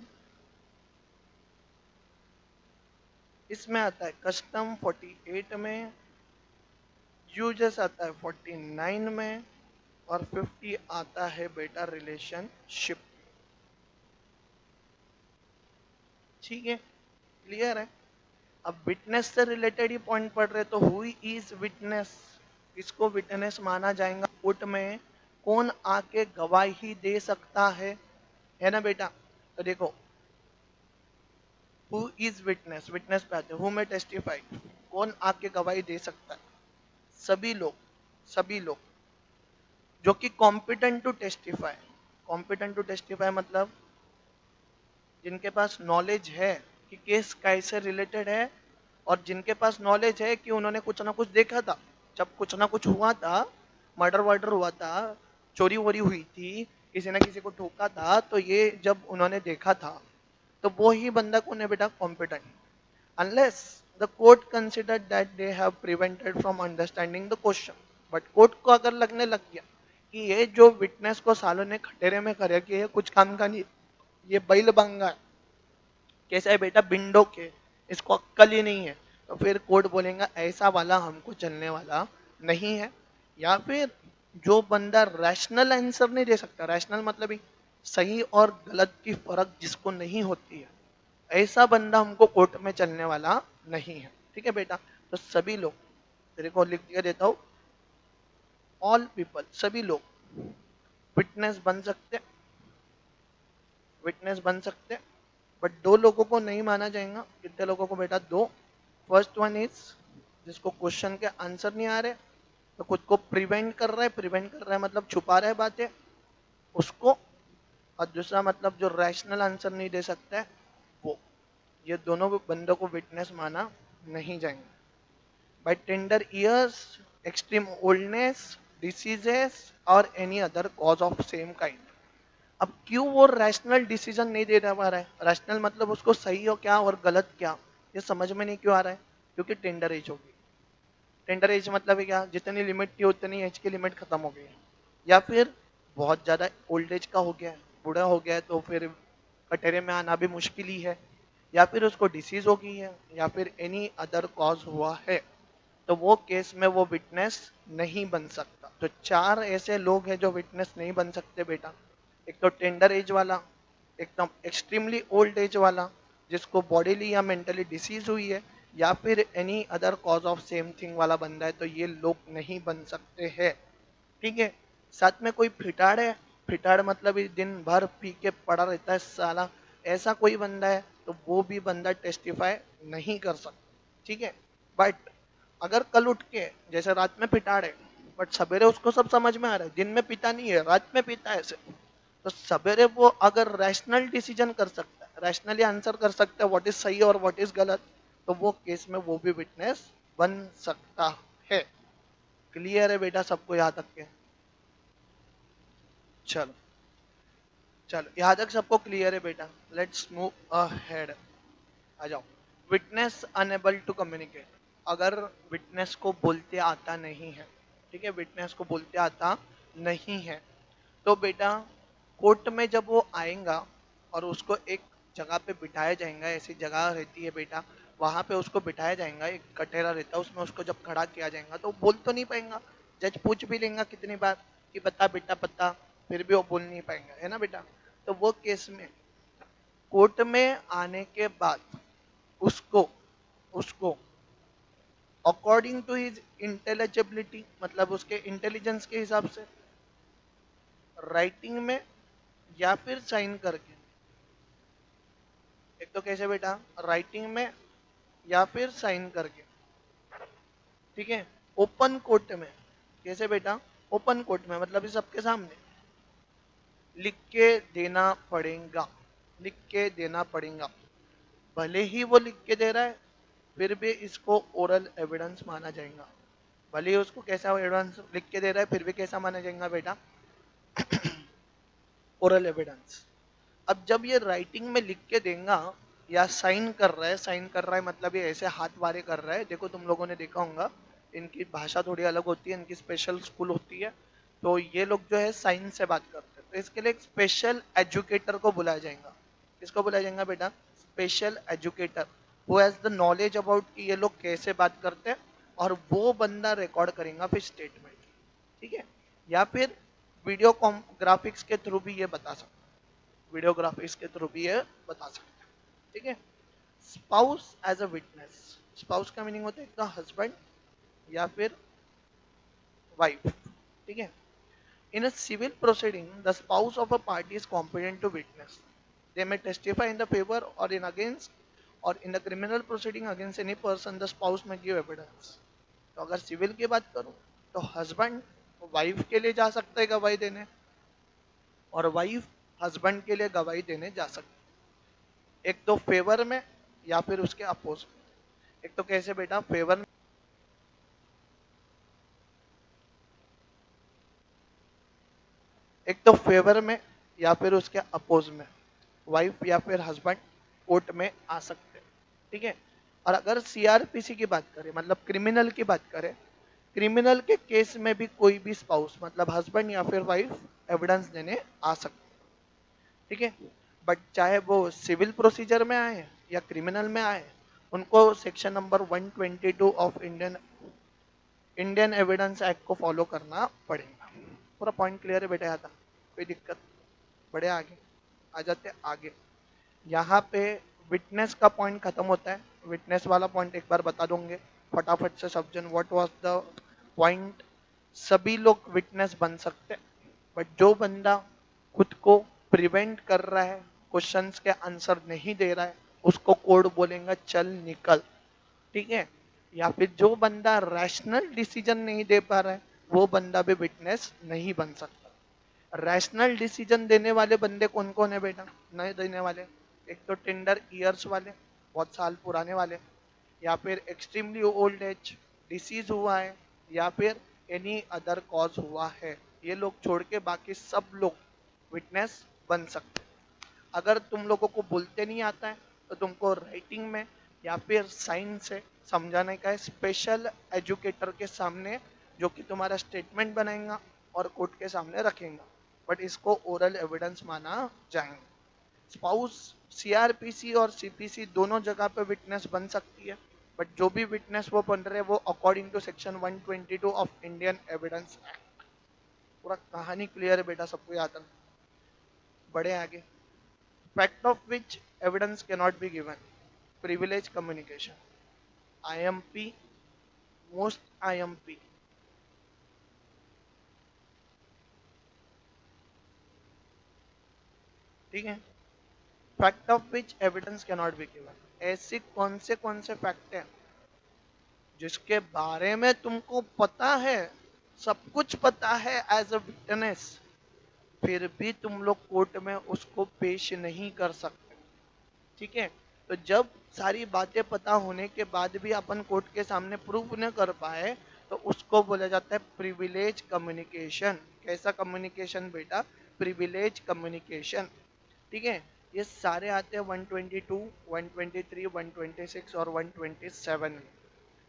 इसमें आता है कस्टम 48 में। यूजेस आता है 49 में। और 50 आता है बेटा रिलेशनशिप। ठीक है। क्लियर है? अब विटनेस से रिलेटेड ही पॉइंट पढ़ रहे, तो हु इज विटनेस, किसको विटनेस माना जाएगा कोर्ट में, कौन आके गवाही दे सकता है ना बेटा? तो देखो हु इज विटनेस, विटनेस पे आते, हु में टेस्टिफाई, कौन आके गवाही दे सकता है? सभी लोग, सभी लोग जो कि competent to testify. Competent to testify मतलब जिनके पास नॉलेज है कि केस कैसे रिलेटेड है, और जिनके पास नॉलेज है कि उन्होंने कुछ ना कुछ देखा था, जब कुछ ना कुछ हुआ था, मर्डर वर्डर हुआ था, चोरी वोरी हुई थी, किसी ना किसी को ठोका था, तो ये जब उन्होंने देखा था, तो वो ही बंदा कौन है बेटा? Competent. Unless the court consider that they have prevented from understanding the question. But court को अगर लगने लग गया कि ये जो विटनेस को सालों ने खटेरे में करे कि ये कुछ काम का नहीं, ये बैल बंगा है, कैसा है बेटा? बिंडो के, इसको अक्कल ही नहीं है, तो फिर कोर्ट बोलेगा ऐसा वाला हमको चलने वाला नहीं है। या फिर जो बंदा रैशनल आंसर नहीं दे सकता, रैशनल मतलब ही सही और गलत की फर्क जिसको नहीं होती है, ऐसा बंदा हमको कोर्ट में चलने वाला नहीं है। ठीक है बेटा? तो सभी लोग, तेरे को लिख दिया देता हूं, ऑल पीपल, सभी लोग विटनेस बन सकते, विटनेस बन सकते। बट दो लोगों को नहीं माना जाएगा। कितने लोगों को बेटा? दो। फर्स्ट वन इज जिसको क्वेश्चन के आंसर नहीं आ रहे, तो खुद को प्रिवेंट कर रहा है, प्रिवेंट कर रहा है मतलब छुपा रहा है बातें, उसको। और दूसरा मतलब जो रैशनल आंसर नहीं दे सकता है वो। ये दोनों बंदों को विटनेस माना नहीं जाएंगे। By tender years, extreme oldness, diseases और any other cause of same kind. अब क्यों वो रैशनल डिसीजन नहीं दे पा रहा है? रैशनल मतलब उसको सही हो क्या और गलत क्या, ये समझ में नहीं क्यों आ रहा है? क्योंकि टेंडर एज होगी। टेंडर एज मतलब है क्या, जितनी लिमिट थी उतनी एज की लिमिट खत्म हो गई है, या फिर बहुत ज़्यादा ओल्ड एज का हो गया है, बूढ़ा हो गया है, तो फिर कटहरे में आना भी मुश्किल ही है, या फिर उसको डिसीज हो गई है, या फिर एनी अदर कॉज हुआ है, तो वो केस में वो विटनेस नहीं बन सकता। तो चार ऐसे लोग हैं जो विटनेस नहीं बन सकते बेटा। एक तो टेंडर एज वाला, एकदम एक्सट्रीमली ओल्ड एज वाला जिसको बॉडीली या मेंटली डिसीज हुई है, या फिर any other cause of same thing वाला बंदा है, तो ये लोग नहीं बन सकते हैं। ठीक है। साथ में कोई फिटाड़ है, फिटाड़ मतलब ये दिन भर पी के पड़ा रहता है साला, ऐसा कोई बंदा है तो वो भी बंदा टेस्टिफाई नहीं कर सकता। ठीक है। बट अगर कल उठ के, जैसे रात में पिटाड़ है बट सवेरे उसको सब समझ में आ रहा है, दिन में पीता नहीं है, रात में पीता है ऐसे, तो सवेरे वो अगर रैशनल डिसीजन कर सकता है, रैशनली आंसर कर सकता है व्हाट इज सही और व्हाट इज गलत, तो वो केस में वो भी विटनेस बन सकता है। क्लियर है बेटा सबको यहाँ तक के? चलो, चलो यहाँ तक सबको क्लियर है बेटा। Let's move ahead. आ जाओ। Witness unable to communicate. अगर विटनेस को बोलते आता नहीं है, ठीक है, विटनेस को बोलते आता नहीं है, तो बेटा कोर्ट में जब वो आएगा और उसको एक जगह पे बिठाया जाएगा, ऐसी जगह रहती है बेटा, वहां पे उसको बिठाया जाएगा, एक कटोरा रहता है उसमें उसको जब खड़ा किया जाएगा तो वो बोल तो नहीं पाएगा। जज पूछ भी लेगा कितनी बार कि बता बेटा पता, फिर भी वो बोल नहीं पाएगा, है ना बेटा। तो वो केस में कोर्ट में आने के बाद उसको उसको अकॉर्डिंग टू हिज इंटेलिजिबिलिटी, मतलब उसके इंटेलिजेंस के हिसाब से, राइटिंग में या फिर साइन करके, एक तो कैसे बेटा, राइटिंग में या फिर साइन करके, ठीक है, ओपन कोर्ट में, कैसे बेटा, ओपन कोर्ट में मतलब इस सबके सामने लिख के देना पड़ेगा, लिख के देना पड़ेगा। भले ही वो लिख के दे रहा है फिर भी इसको ओरल एविडेंस माना जाएगा। भले ही उसको कैसा एविडेंस लिख के दे रहा है फिर भी कैसा माना जाएगा बेटा, ओरल एविडेंस। अब जब ये राइटिंग में लिख के देगा या साइन कर रहा है, साइन कर रहा है मतलब ये ऐसे हाथ वारे कर रहा है, देखो तुम लोगों ने देखा होगा इनकी भाषा थोड़ी अलग होती है, इनकी स्पेशल स्कूल होती है, तो ये लोग जो है साइन से बात करते हैं, तो इसके लिए एक स्पेशल एजुकेटर को बुलाया जाएगा। किसको बुलाया जाएगा बेटा, special educator, who has the knowledge about कि ये लोग कैसे बात करते हैं, और वो बंदा रिकॉर्ड करेगा फिर स्टेटमेंट। ठीक है। या फिर वीडियो ग्राफिक्स के थ्रू भी ये बता सकते, वीडियोग्राफिक्स के थ्रू भी ये बता सकते हैं। ठीक है। Spouse as a witness, spouse का मीनिंग होता है एक तो हस्बैंड या फिर वाइफ। ठीक है। In a civil proceeding the spouse of a party is competent to witness, they may testify in the favour or in against, और in the criminal proceeding against any person the spouse may give evidence. तो अगर civil की बात करूं तो husband wife के लिए जा सकता है गवाही देने, और वाइफ हस्बैंड के लिए गवाही देने जा सकती है, एक तो फेवर में या फिर उसके अपोज में। एक तो कैसे बेटा, फेवर में, एक तो फेवर में या फिर उसके अपोज में वाइफ या फिर हस्बैंड कोर्ट में आ सकते हैं। ठीक है। और अगर सीआरपीसी की बात करें मतलब क्रिमिनल की बात करें, क्रिमिनल के केस में भी कोई भी स्पाउस मतलब हस्बैंड या फिर वाइफ एविडेंस देने आ सकते हैं। ठीक है। बट चाहे वो सिविल प्रोसीजर में आए या क्रिमिनल में आए, उनको section number 122 of Indian Indian evidence act को फॉलो करना पड़ेगा। पूरा पॉइंट क्लियर है बेटा, यहाँ तक कोई दिक्कत? बढ़े आगे, आ जाते आगे। यहाँ पे विटनेस का पॉइंट खत्म होता है। विटनेस वाला पॉइंट एक बार बता दूंगे फटाफट से सब जन, व्हाट वाज द पॉइंट। सभी लोग विटनेस बन सकते, बट जो बंदा खुद को प्रिवेंट कर रहा है, क्वेश्चंस के आंसर नहीं दे रहा है, उसको कोर्ट बोलेगा चल निकल। ठीक है। या फिर जो बंदा रैशनल डिसीजन नहीं दे पा रहा है, वो बंदा भी विटनेस नहीं बन सकता। रैशनल डिसीजन देने वाले बंदे कौन कौन है बेटा, नहीं देने वाले, एक तो टेंडर ईयर्स वाले, बहुत साल पुराने वाले, या फिर एक्सट्रीमली ओल्ड एज, डिसीज हुआ है, या फिर एनी अदर कॉज हुआ है, ये लोग छोड़ के बाकी सब लोग विटनेस बन सकते हैं। अगर तुम लोगों को बोलते नहीं आता है तो तुमको राइटिंग में या फिर साइंस है, समझाने का है स्पेशल एजुकेटर के सामने, जो कि तुम्हारा स्टेटमेंट बनाएगा और कोर्ट के सामने रखेगा, बट इसको ओरल एविडेंस माना जाएगा। स्पाउस सीआरपीसी और सीपीसी दोनों जगह पे विटनेस बन सकती है, बट जो भी विटनेस वो बन रहे हैं वो according to section 122 of Indian evidence act. पूरा कहानी क्लियर है बेटा, सबको याद है। बढ़े आगे। Fact of which evidence can not be given, privilege communication, IMP, most IMP. ठीक है। Fact of which evidence can not be given, ऐसे कौन से फैक्ट हैं जिसके बारे में तुमको पता है, सब कुछ पता है एज अ विटनेस, फिर भी तुम लोग कोर्ट में उसको पेश नहीं कर सकते। ठीक है। तो जब सारी बातें पता होने के बाद भी अपन कोर्ट के सामने प्रूफ न कर पाए, तो उसको बोला जाता है प्रिविलेज कम्युनिकेशन। कैसा कम्युनिकेशन बेटा? Privilege communication. ठीक है। ये सारे आते हैं 122, 123, 126 और 127 में।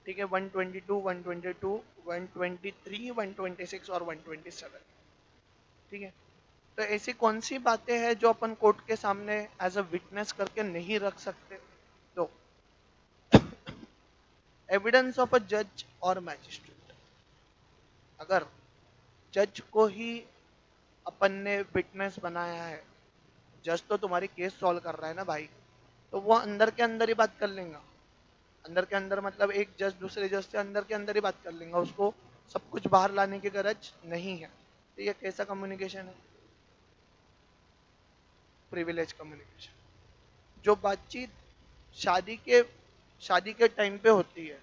ठीक है। 122, 122, 123, 126 और 127। ठीक है। तो ऐसी कौन सी बातें हैं जो अपन कोर्ट के सामने एज अ विटनेस करके नहीं रख सकते? तो एविडेंस ऑफ अ जज और मैजिस्ट्रेट। अगर जज को ही अपन ने विटनेस बनाया है, जज तो तुम्हारी केस सॉल्व कर रहा है ना भाई, तो वो अंदर के अंदर ही बात कर लेगा। अंदर के अंदर मतलब एक जज दूसरे जज से अंदर के अंदर ही बात कर लेगा, उसको सब कुछ बाहर लाने की गरज नहीं है। तो ये कैसा कम्युनिकेशन है? Privilege communication. जो बातचीत शादी के शादी के टाइम पे होती है,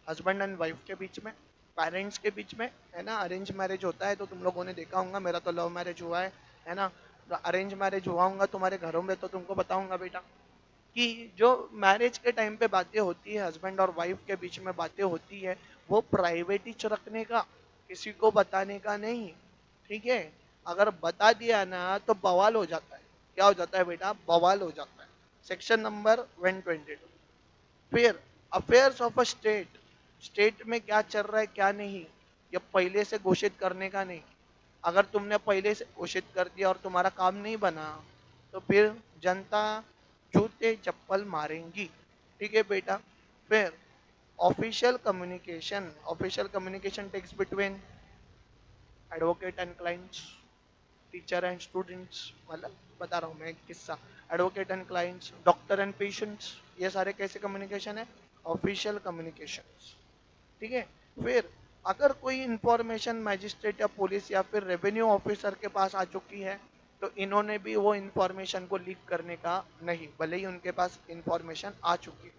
हस्बैंड एंड वाइफ के बीच में, पेरेंट्स के बीच में, है ना। अरेंज मैरिज होता है तो तुम लोगों ने देखा होगा, मेरा तो लव मैरिज हुआ है ना। तो अरेंज मैरिज हुआ होगा तुम्हारे घरों में, तो तुमको बताऊंगा बेटा कि जो मैरिज के टाइम पे बातें होती है, हस्बैंड और वाइफ के बीच में बातें होती है, वो प्राइवेट ही रखने का, किसी को बताने का नहीं। ठीक है। अगर बता दिया ना तो बवाल हो जाता है। क्या हो जाता है बेटा? बवाल हो जाता है। Section number 122। फिर affairs of a state, state में क्या चल रहा है क्या नहीं, ये पहले से घोषित करने का नहीं। अगर तुमने पहले से घोषित कर दिया और तुम्हारा काम नहीं बना, तो फिर जनता जूते चप्पल मारेंगी। ठीक है बेटा। फिर official communication texts between advocate and clients, teacher and students, मतलब बता रहा हूँ मैं एक किस्सा। Advocate and clients, doctor and patients, ये सारे कैसे कम्युनिकेशन है? Official communication. ठीक है। फिर अगर कोई इंफॉर्मेशन मैजिस्ट्रेट या पुलिस या फिर रेवेन्यू ऑफिसर के पास आ चुकी है, तो इन्होंने भी वो इंफॉर्मेशन को लीक करने का नहीं, भले ही उनके पास इंफॉर्मेशन आ चुकी है।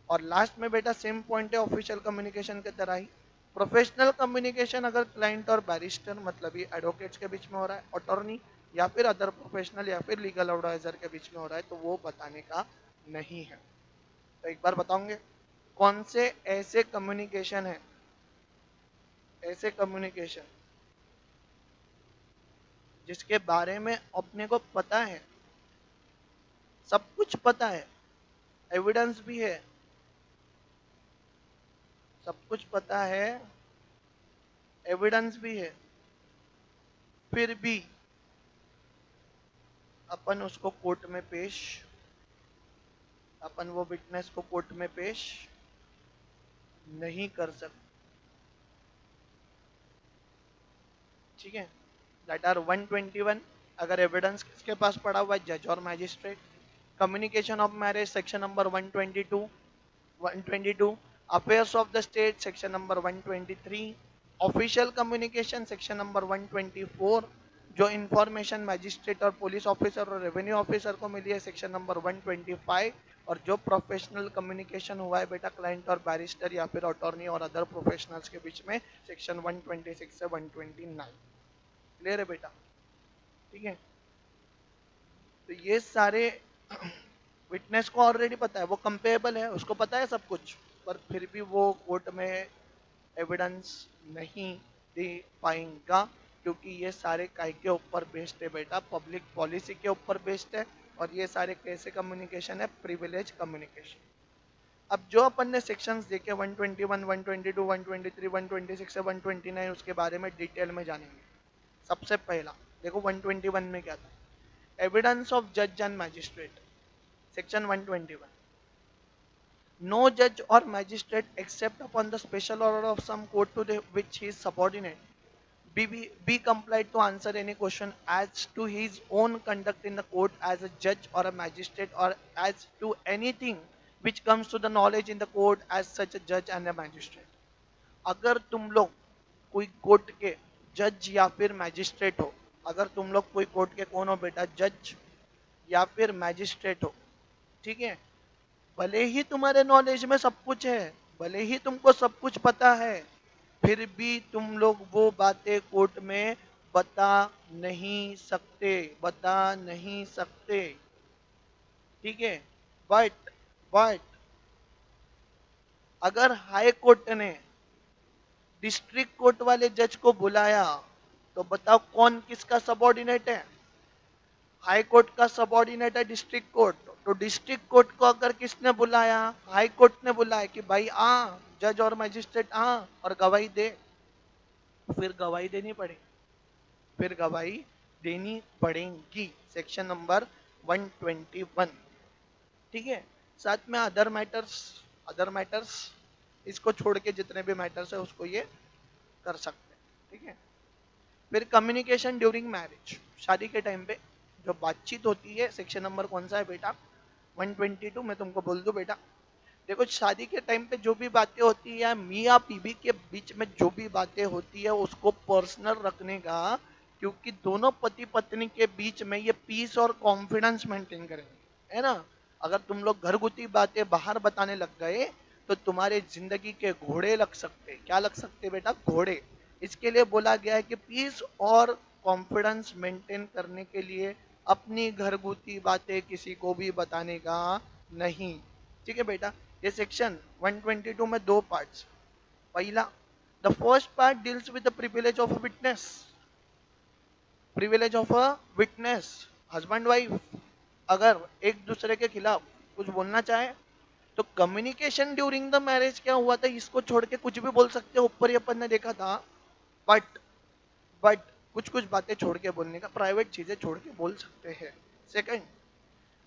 और लास्ट में बेटा सेम पॉइंट है ऑफिशियल कम्युनिकेशन की तरह ही, प्रोफेशनल कम्युनिकेशन अगर क्लाइंट और बैरिस्टर मतलब ये एडवोकेट्स के बीच में हो रहा है, अटॉर्नी या फिर अदर प्रोफेशनल या फिर लीगल एडवाइजर के बीच में हो रहा है, तो वो बताने का नहीं है। तो एक बार बताओगे कौन से ऐसे कम्युनिकेशन है, ऐसे कम्युनिकेशन जिसके बारे में अपने को पता है, सब कुछ पता है, एविडेंस भी है, सब कुछ पता है, एविडेंस भी है, फिर भी अपन उसको कोर्ट में पेश, अपन वो विटनेस को कोर्ट में पेश नहीं कर सकते। ठीक है। That are 121। अगर एविडेंस किसके पास पड़ा हुआ है? जज और magistrate. Communication of marriage section number 122, 122। Affairs of the state section number 123। Official communication section number 124। जो इंफॉर्मेशन मैजिस्ट्रेट और पुलिस ऑफिसर और रेवेन्यू ऑफिसर को मिली है सेक्शन नंबर 125। और जो प्रोफेशनल कम्युनिकेशन हुआ है बेटा क्लाइंट और बैरिस्टर या फिर अटॉर्नी और अदर प्रोफेशनल्स के बीच में, सेक्शन 126 से 129। क्लियर है बेटा? ठीक है। तो ये सारे विटनेस को ऑलरेडी पता है, वो कंपेबल है, उसको पता है सब कुछ, पर फिर भी वो कोर्ट में एविडेंस नहीं दे पाएगा, क्योंकि ये सारे काय के ऊपर बेस्ड है बेटा? पब्लिक पॉलिसी के ऊपर बेस्ड है। और ये सारे कैसे कम्युनिकेशन है? Privilege communication. अब जो अपन ने सेक्शंस देखे 121, 122, 123, 126 से 129 उसके बारे में डिटेल में जानेंगे। सबसे पहला देखो 121 में क्या था, एविडेंस ऑफ जज and magistrate. Section 121, no judge or magistrate except upon the special order of some court to which he is subordinate be complied to answer any question as to his own conduct in the court as a judge or a magistrate or as to anything which comes to the knowledge in the court as such a judge and a magistrate। अगर तुम लोग कोई court के जज या फिर magistrate हो, अगर तुम लोग कोई कोर्ट के कौन हो बेटा, जज या फिर मैजिस्ट्रेट हो, ठीक है, भले ही तुम्हारे नॉलेज में सब कुछ है, भले ही तुमको सब कुछ पता है, फिर भी तुम लोग वो बातें कोर्ट में बता नहीं सकते, बता नहीं सकते, ठीक है। बट अगर हाई कोर्ट ने डिस्ट्रिक्ट कोर्ट वाले जज को बुलाया तो बताओ कौन किसका सबऑर्डिनेट है? हाई कोर्ट का सबऑर्डिनेट है डिस्ट्रिक्ट कोर्ट। तो डिस्ट्रिक्ट कोर्ट को अगर किसने बुलाया, हाई कोर्ट ने बुलाया कि भाई आ, जज और मजिस्ट्रेट आ और गवाही दे, फिर गवाही देनी पड़ेगी, फिर गवाही देनी पड़ेगी। सेक्शन नंबर 121, ठीक है। साथ में अदर मैटर्स इसको छोड़ के जितने भी मैटर्स है उसको ये कर सकते हैं, ठीक है। फिर कम्युनिकेशन ड्यूरिंग मैरिज, शादी के टाइम पे जो बातचीत होती है, सेक्शन नंबर कौन सा है बेटा, 122। मैं तुमको बोल दूं बेटा, देखो शादी के टाइम पे जो भी बातें होती है, मियाँ बीबी के बीच में जो भी बातें होती है उसको पर्सनल रखने का, क्योंकि दोनों पति पत्नी के बीच में ये पीस और कॉन्फिडेंस मेंटेन करेंगे, है ना। अगर तुम लोग घरगुती बातें बाहर बताने लग गए तो तुम्हारे जिंदगी के घोड़े लग सकते। क्या लग सकते बेटा? घोड़े। इसके लिए बोला गया है कि पीस और कॉन्फिडेंस मेंटेन करने के लिए अपनी घरगुती बातें किसी को भी बताने का नहीं, ठीक है बेटा। ये सेक्शन 122 में दो पार्ट्स। पहला, the first part deals with the privilege of a witness. Privilege of a witness, husband wife अगर एक दूसरे के खिलाफ कुछ बोलना चाहे तो कम्युनिकेशन ड्यूरिंग द मैरिज क्या हुआ था, इसको छोड़ के कुछ भी बोल सकते हो, ऊपर ही अपन ने देखा था। बट बट कुछ कुछ बातें छोड़ के बोलने का, प्राइवेट चीजें छोड़ के बोल सकते हैं।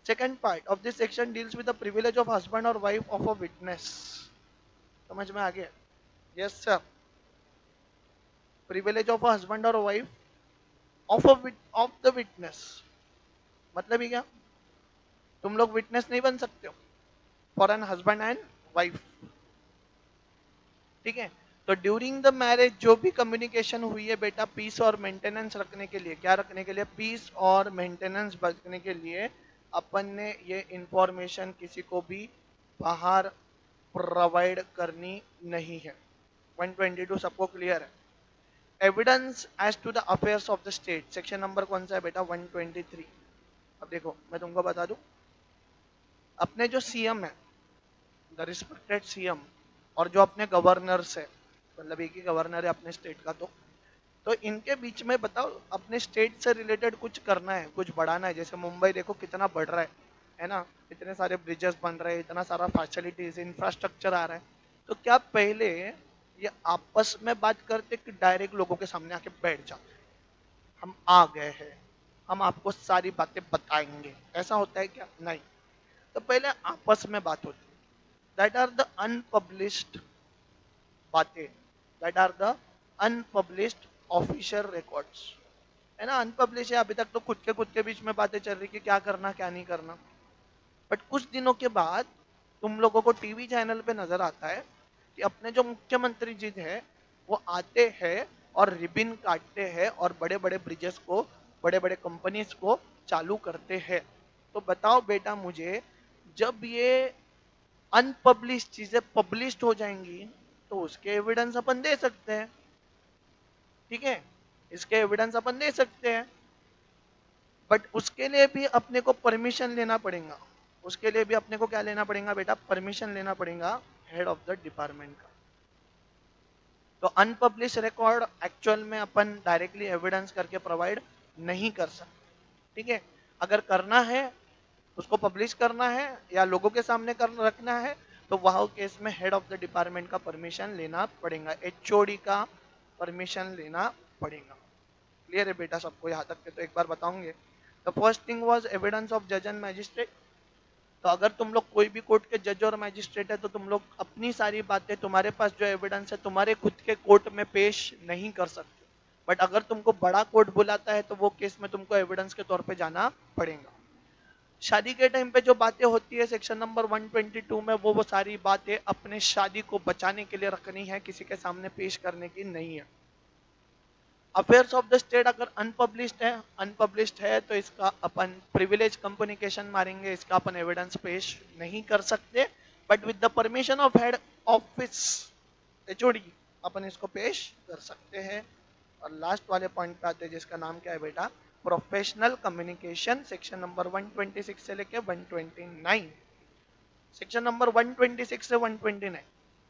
Second part of this section deals with the privilege of husband और वाइफ ऑफ अ विटनेस। समझ में आ गया? Yes sir. Privilege of a husband और वाइफ ऑफ द विटनेस, मतलब ही क्या, तुम लोग विटनेस नहीं बन सकते हो for an husband and wife, ठीक है। तो ड्यूरिंग द मैरिज जो भी कम्युनिकेशन हुई है बेटा, पीस और मेंटेनेंस रखने के लिए, क्या रखने के लिए? पीस और मेंटेनेंस रखने के लिए अपन ने ये इंफॉर्मेशन किसी को भी बाहर प्रोवाइड करनी नहीं है। 122 सबको क्लियर है? Evidence as to the affairs of the state, section number कौन सा है बेटा? 123। अब देखो मैं तुमको बता दूं, अपने जो सीएम है, द रिस्पेक्टेड सीएम, और जो अपने गवर्नर्स है, मतलब एक ही गवर्नर है अपने स्टेट का, तो इनके बीच में बताओ, अपने स्टेट से रिलेटेड कुछ करना है, कुछ बढ़ाना है। जैसे मुंबई देखो कितना बढ़ रहा है ना, इतने सारे ब्रिजेस बन रहे हैं, इतना सारा फैसिलिटीज इंफ्रास्ट्रक्चर आ रहा है, तो क्या पहले ये आपस में बात करते कि डायरेक्ट लोगों के सामने आके बैठ जाते, हम आ गए हैं, हम आपको सारी बातें बताएंगे, ऐसा होता है क्या? नहीं। तो पहले आपस में बात होती, दैट आर द अनपब्लिश्ड बातें, that are the unpublished official records, है ना। अनपब्लिश है, अभी तक तो खुद के बीच में बातें चल रही कि क्या करना क्या नहीं करना। बट कुछ दिनों के बाद तुम लोगों को टीवी चैनल पे नजर आता है कि अपने जो मुख्यमंत्री जी है वो आते हैं और रिबिन काटते हैं और बड़े बड़े ब्रिजेस को, बड़े बड़े कंपनीज को चालू करते हैं। तो बताओ बेटा मुझे, जब ये अनपब्लिश चीजें पब्लिश्ड हो जाएंगी तो उसके एविडेंस अपन दे सकते हैं, ठीक है, इसके एविडेंस अपन दे सकते हैं। बट उसके लिए भी अपने को परमिशन लेना पड़ेगा, उसके लिए भी अपने को क्या लेना पड़ेगा बेटा? परमिशन लेना पड़ेगा हेड ऑफ द डिपार्टमेंट का। तो अनपब्लिश रिकॉर्ड एक्चुअल में अपन डायरेक्टली एविडेंस करके प्रोवाइड नहीं कर सकते, ठीक है। अगर करना है, उसको पब्लिश करना है या लोगों के सामने कर रखना है, तो वह केस में हेड ऑफ द डिपार्टमेंट का परमिशन लेना पड़ेगा, एचओडी का परमिशन लेना पड़ेगा। क्लियर है बेटा सबको यहाँ तक के? तो एक बार बताऊंगे। The first thing was evidence of जज एंड मैजिस्ट्रेट। तो अगर तुम लोग कोई भी कोर्ट के जज और मैजिस्ट्रेट है तो तुम लोग अपनी सारी बातें, तुम्हारे पास जो एविडेंस है तुम्हारे खुद के कोर्ट में पेश नहीं कर सकते। बट अगर तुमको बड़ा कोर्ट बुलाता है तो वो केस में तुमको एविडेंस के तौर पे जाना पड़ेगा। शादी के टाइम पे जो बातें होती है सेक्शन नंबर 122 में, वो सारी बातें अपने शादी को बचाने के लिए रखनी है, किसी के सामने पेश करने की नहीं है। अफेयर्स ऑफ द स्टेट अगर अनपब्लिश्ड है तो इसका अपन प्रिविलेज कम्युनिकेशन मारेंगे, इसका अपन एविडेंस पेश नहीं कर सकते। But with the permission of head office HOD अपन इसको पेश कर सकते हैं। और लास्ट वाले पॉइंट पे आते हैं जिसका नाम क्या है बेटा, प्रोफेशनल कम्युनिकेशन। सेक्शन नंबर 126 से लेके 129, सेक्शन नंबर 126 से 129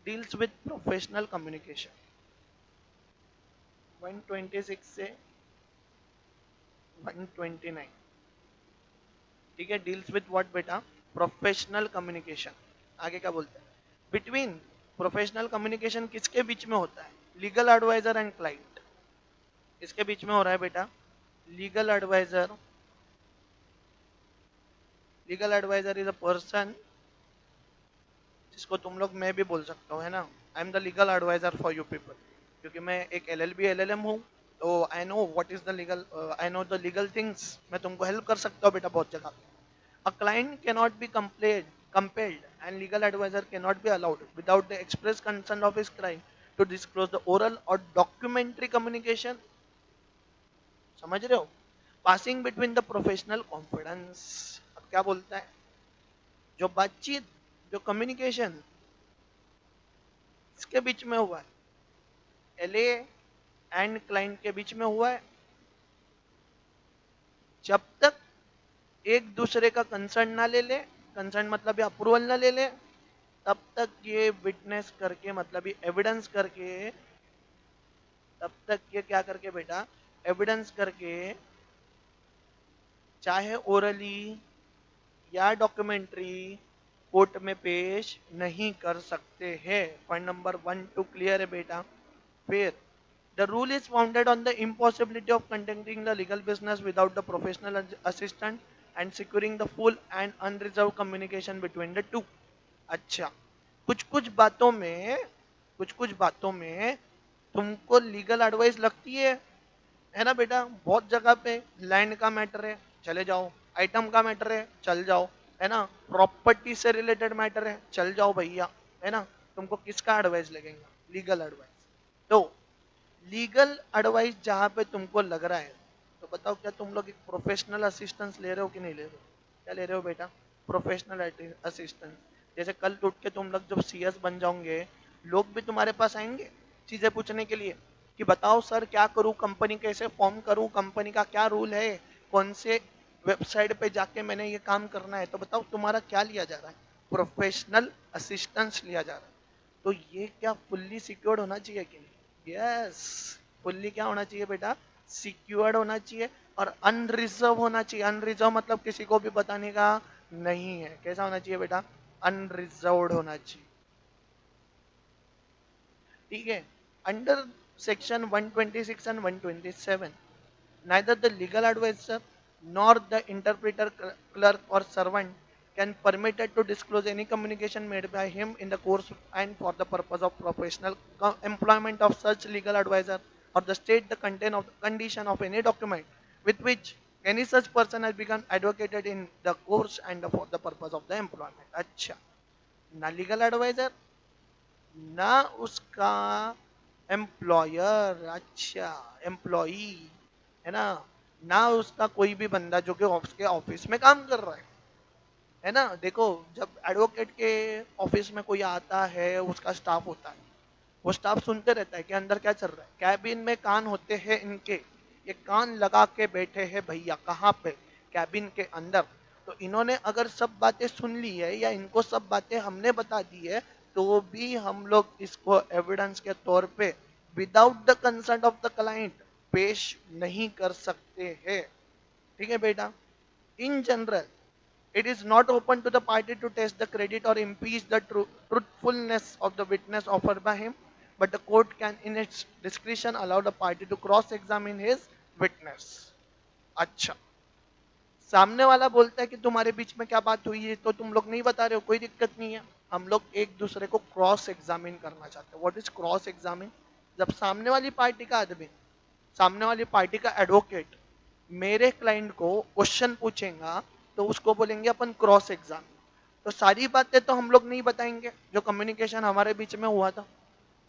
डील्स विद प्रोफेशनल कम्युनिकेशन। 126 से 129, ठीक है, डील्स विद व्हाट बेटा, प्रोफेशनल कम्युनिकेशन। आगे क्या बोलते हैं, बिटवीन प्रोफेशनल कम्युनिकेशन किसके बीच में होता है, लीगल एडवाइजर एंड क्लाइंट। इसके बीच में हो रहा है बेटा, legal adviser. Legal adviser is a person जिसको तुम लोग मैं भी बोल सकता हूँ, है ना। I am the legal adviser for you people, क्योंकि मैं एक एलएलबी एलएलएम हूँ, तो I know what is the legal, I know the legal things. मैं तुमको हेल्प कर सकता हूँ बेटा बहुत जगह। A client cannot be compelled and legal advisor cannot be allowed without the express consent of his client to disclose the oral or documentary communication। समझ रहे हो, passing between the professional confidence. अब क्या बोलता है, जो बातचीत, जो कम्युनिकेशन इसके बीच में हुआ है, एलए एंड क्लाइंट के बीच में हुआ है, जब तक एक दूसरे का कंसर्न ना ले ले, कंसर्न मतलब ये अप्रूवल ना ले ले, तब तक ये विटनेस करके, मतलब ये एविडेंस करके, तब तक ये क्या करके बेटा, एविडेंस करके, चाहे ओरली या डॉक्यूमेंट्री, कोर्ट में पेश नहीं कर सकते हैं। पॉइंट नंबर 1 2 क्लियर है बेटा। फिर the rule is founded on the impossibility of conducting the legal business without the professional assistant and securing the full and unreserve communication between the two. अच्छा, कुछ कुछ कुछ बातों में तुमको लीगल एडवाइस लगती है ना बेटा। बहुत जगह पे लैंड का मैटर है, चले जाओ, आइटम का मैटर है, चल जाओ, है ना, प्रॉपर्टी से रिलेटेड मैटर है, चल जाओ भैया, है ना। तुमको किसका एडवाइस लगेगा, लीगल एडवाइस। तो लीगल एडवाइस जहां पे तुमको लग रहा है, तो बताओ क्या तुम लोग एक प्रोफेशनल असिस्टेंस ले रहे हो कि नहीं ले रहे हो, क्या ले रहे हो बेटा, प्रोफेशनल असिस्टेंस। जैसे कल टूट के तुम लोग जब सीएस बन जाओगे, लोग भी तुम्हारे पास आएंगे चीजें पूछने के लिए कि बताओ सर क्या करूं, कंपनी कैसे फॉर्म करूं, कंपनी का क्या रूल है, कौन से वेबसाइट पे जाके मैंने ये काम करना है। तो बताओ तुम्हारा क्या लिया जा रहा है, प्रोफेशनल असिस्टेंस लिया जा रहा है। तो ये क्या फुल्ली सिक्योर्ड होना चाहिए कि नहीं, यस, फुल्ली क्या होना चाहिए बेटा, सिक्योर्ड होना चाहिए और अनरिजर्व होना चाहिए। अनरिजर्व मतलब किसी को भी बताने का नहीं है। कैसा होना चाहिए बेटा, अनरिजर्व्ड होना चाहिए, ठीक है। Under section 126 and 127, neither the legal advisor nor the interpreter, clerk or servant can permitted to disclose any communication made by him in the course and for the purpose of professional employment of such legal advisor, or the state the content of the condition of any document with which any such person has become advocated in the course and for the purpose of the employment। अच्छा, ना legal adviser, ना उसका employer, अच्छा employee, है ना, ना उसका कोई भी बंदा जो कि उसके ऑफिस में काम कर रहा है ना। देखो, जब एडवोकेट के ऑफिस में कोई आता है, उसका स्टाफ होता है, वो स्टाफ सुनते रहता है कि अंदर क्या चल रहा है। कैबिन में कान होते हैं इनके, ये कान लगा के बैठे हैं भैया, कहाँ पे, कैबिन के अंदर। तो इन्होंने अगर सब बातें सुन ली है या इनको सब बातें हमने बता दी है, तो भी हम लोग इसको एविडेंस के तौर पे without the consent of the client पेश नहीं कर सकते हैं, ठीक है बेटा। In general It is not open to the party to test the credit or impeach the truthfulness of the witness offered by him, but the court can, in its discretion, allow the party to cross-examine his witness. अच्छा, सामने वाला बोलता है कि तुम्हारे बीच में क्या बात हुई है तो तुम लोग नहीं बता रहे हो, कोई दिक्कत नहीं है, हम लोग एक दूसरे को क्रॉस एग्जामिन करना चाहते हैं. What is cross examine? जब सामने वाली पार्टी का आदमी, सामने वाली पार्टी का एडवोकेट मेरे क्लाइंट को क्वेश्चन पूछेगा तो उसको बोलेंगे अपन क्रॉस एग्जाम. तो सारी बातें तो हम लोग नहीं बताएंगे जो कम्युनिकेशन हमारे बीच में हुआ था,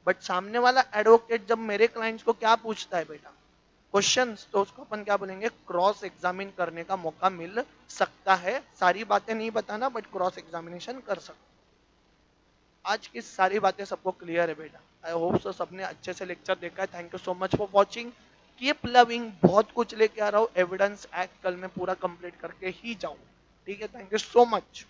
बट सामने वाला एडवोकेट जब मेरे क्लाइंट्स को क्या पूछता है बेटा, क्वेश्चंस, तो उसको अपन क्या बोलेंगे, क्रॉस एग्जामिन करने का मौका मिल सकता है. सारी बातें नहीं बताना बट क्रॉस एग्जामिनेशन कर सकते. आज की सारी बातें सबको क्लियर है बेटा. आई होप सो सबने अच्छे से लेक्चर देखा है. Thank you so much for watching. Keep loving. बहुत कुछ लेके आ रहा हूँ. एविडेंस एक्ट कल मैं पूरा कंप्लीट करके ही जाऊँ. ठीक है. Thank you so much.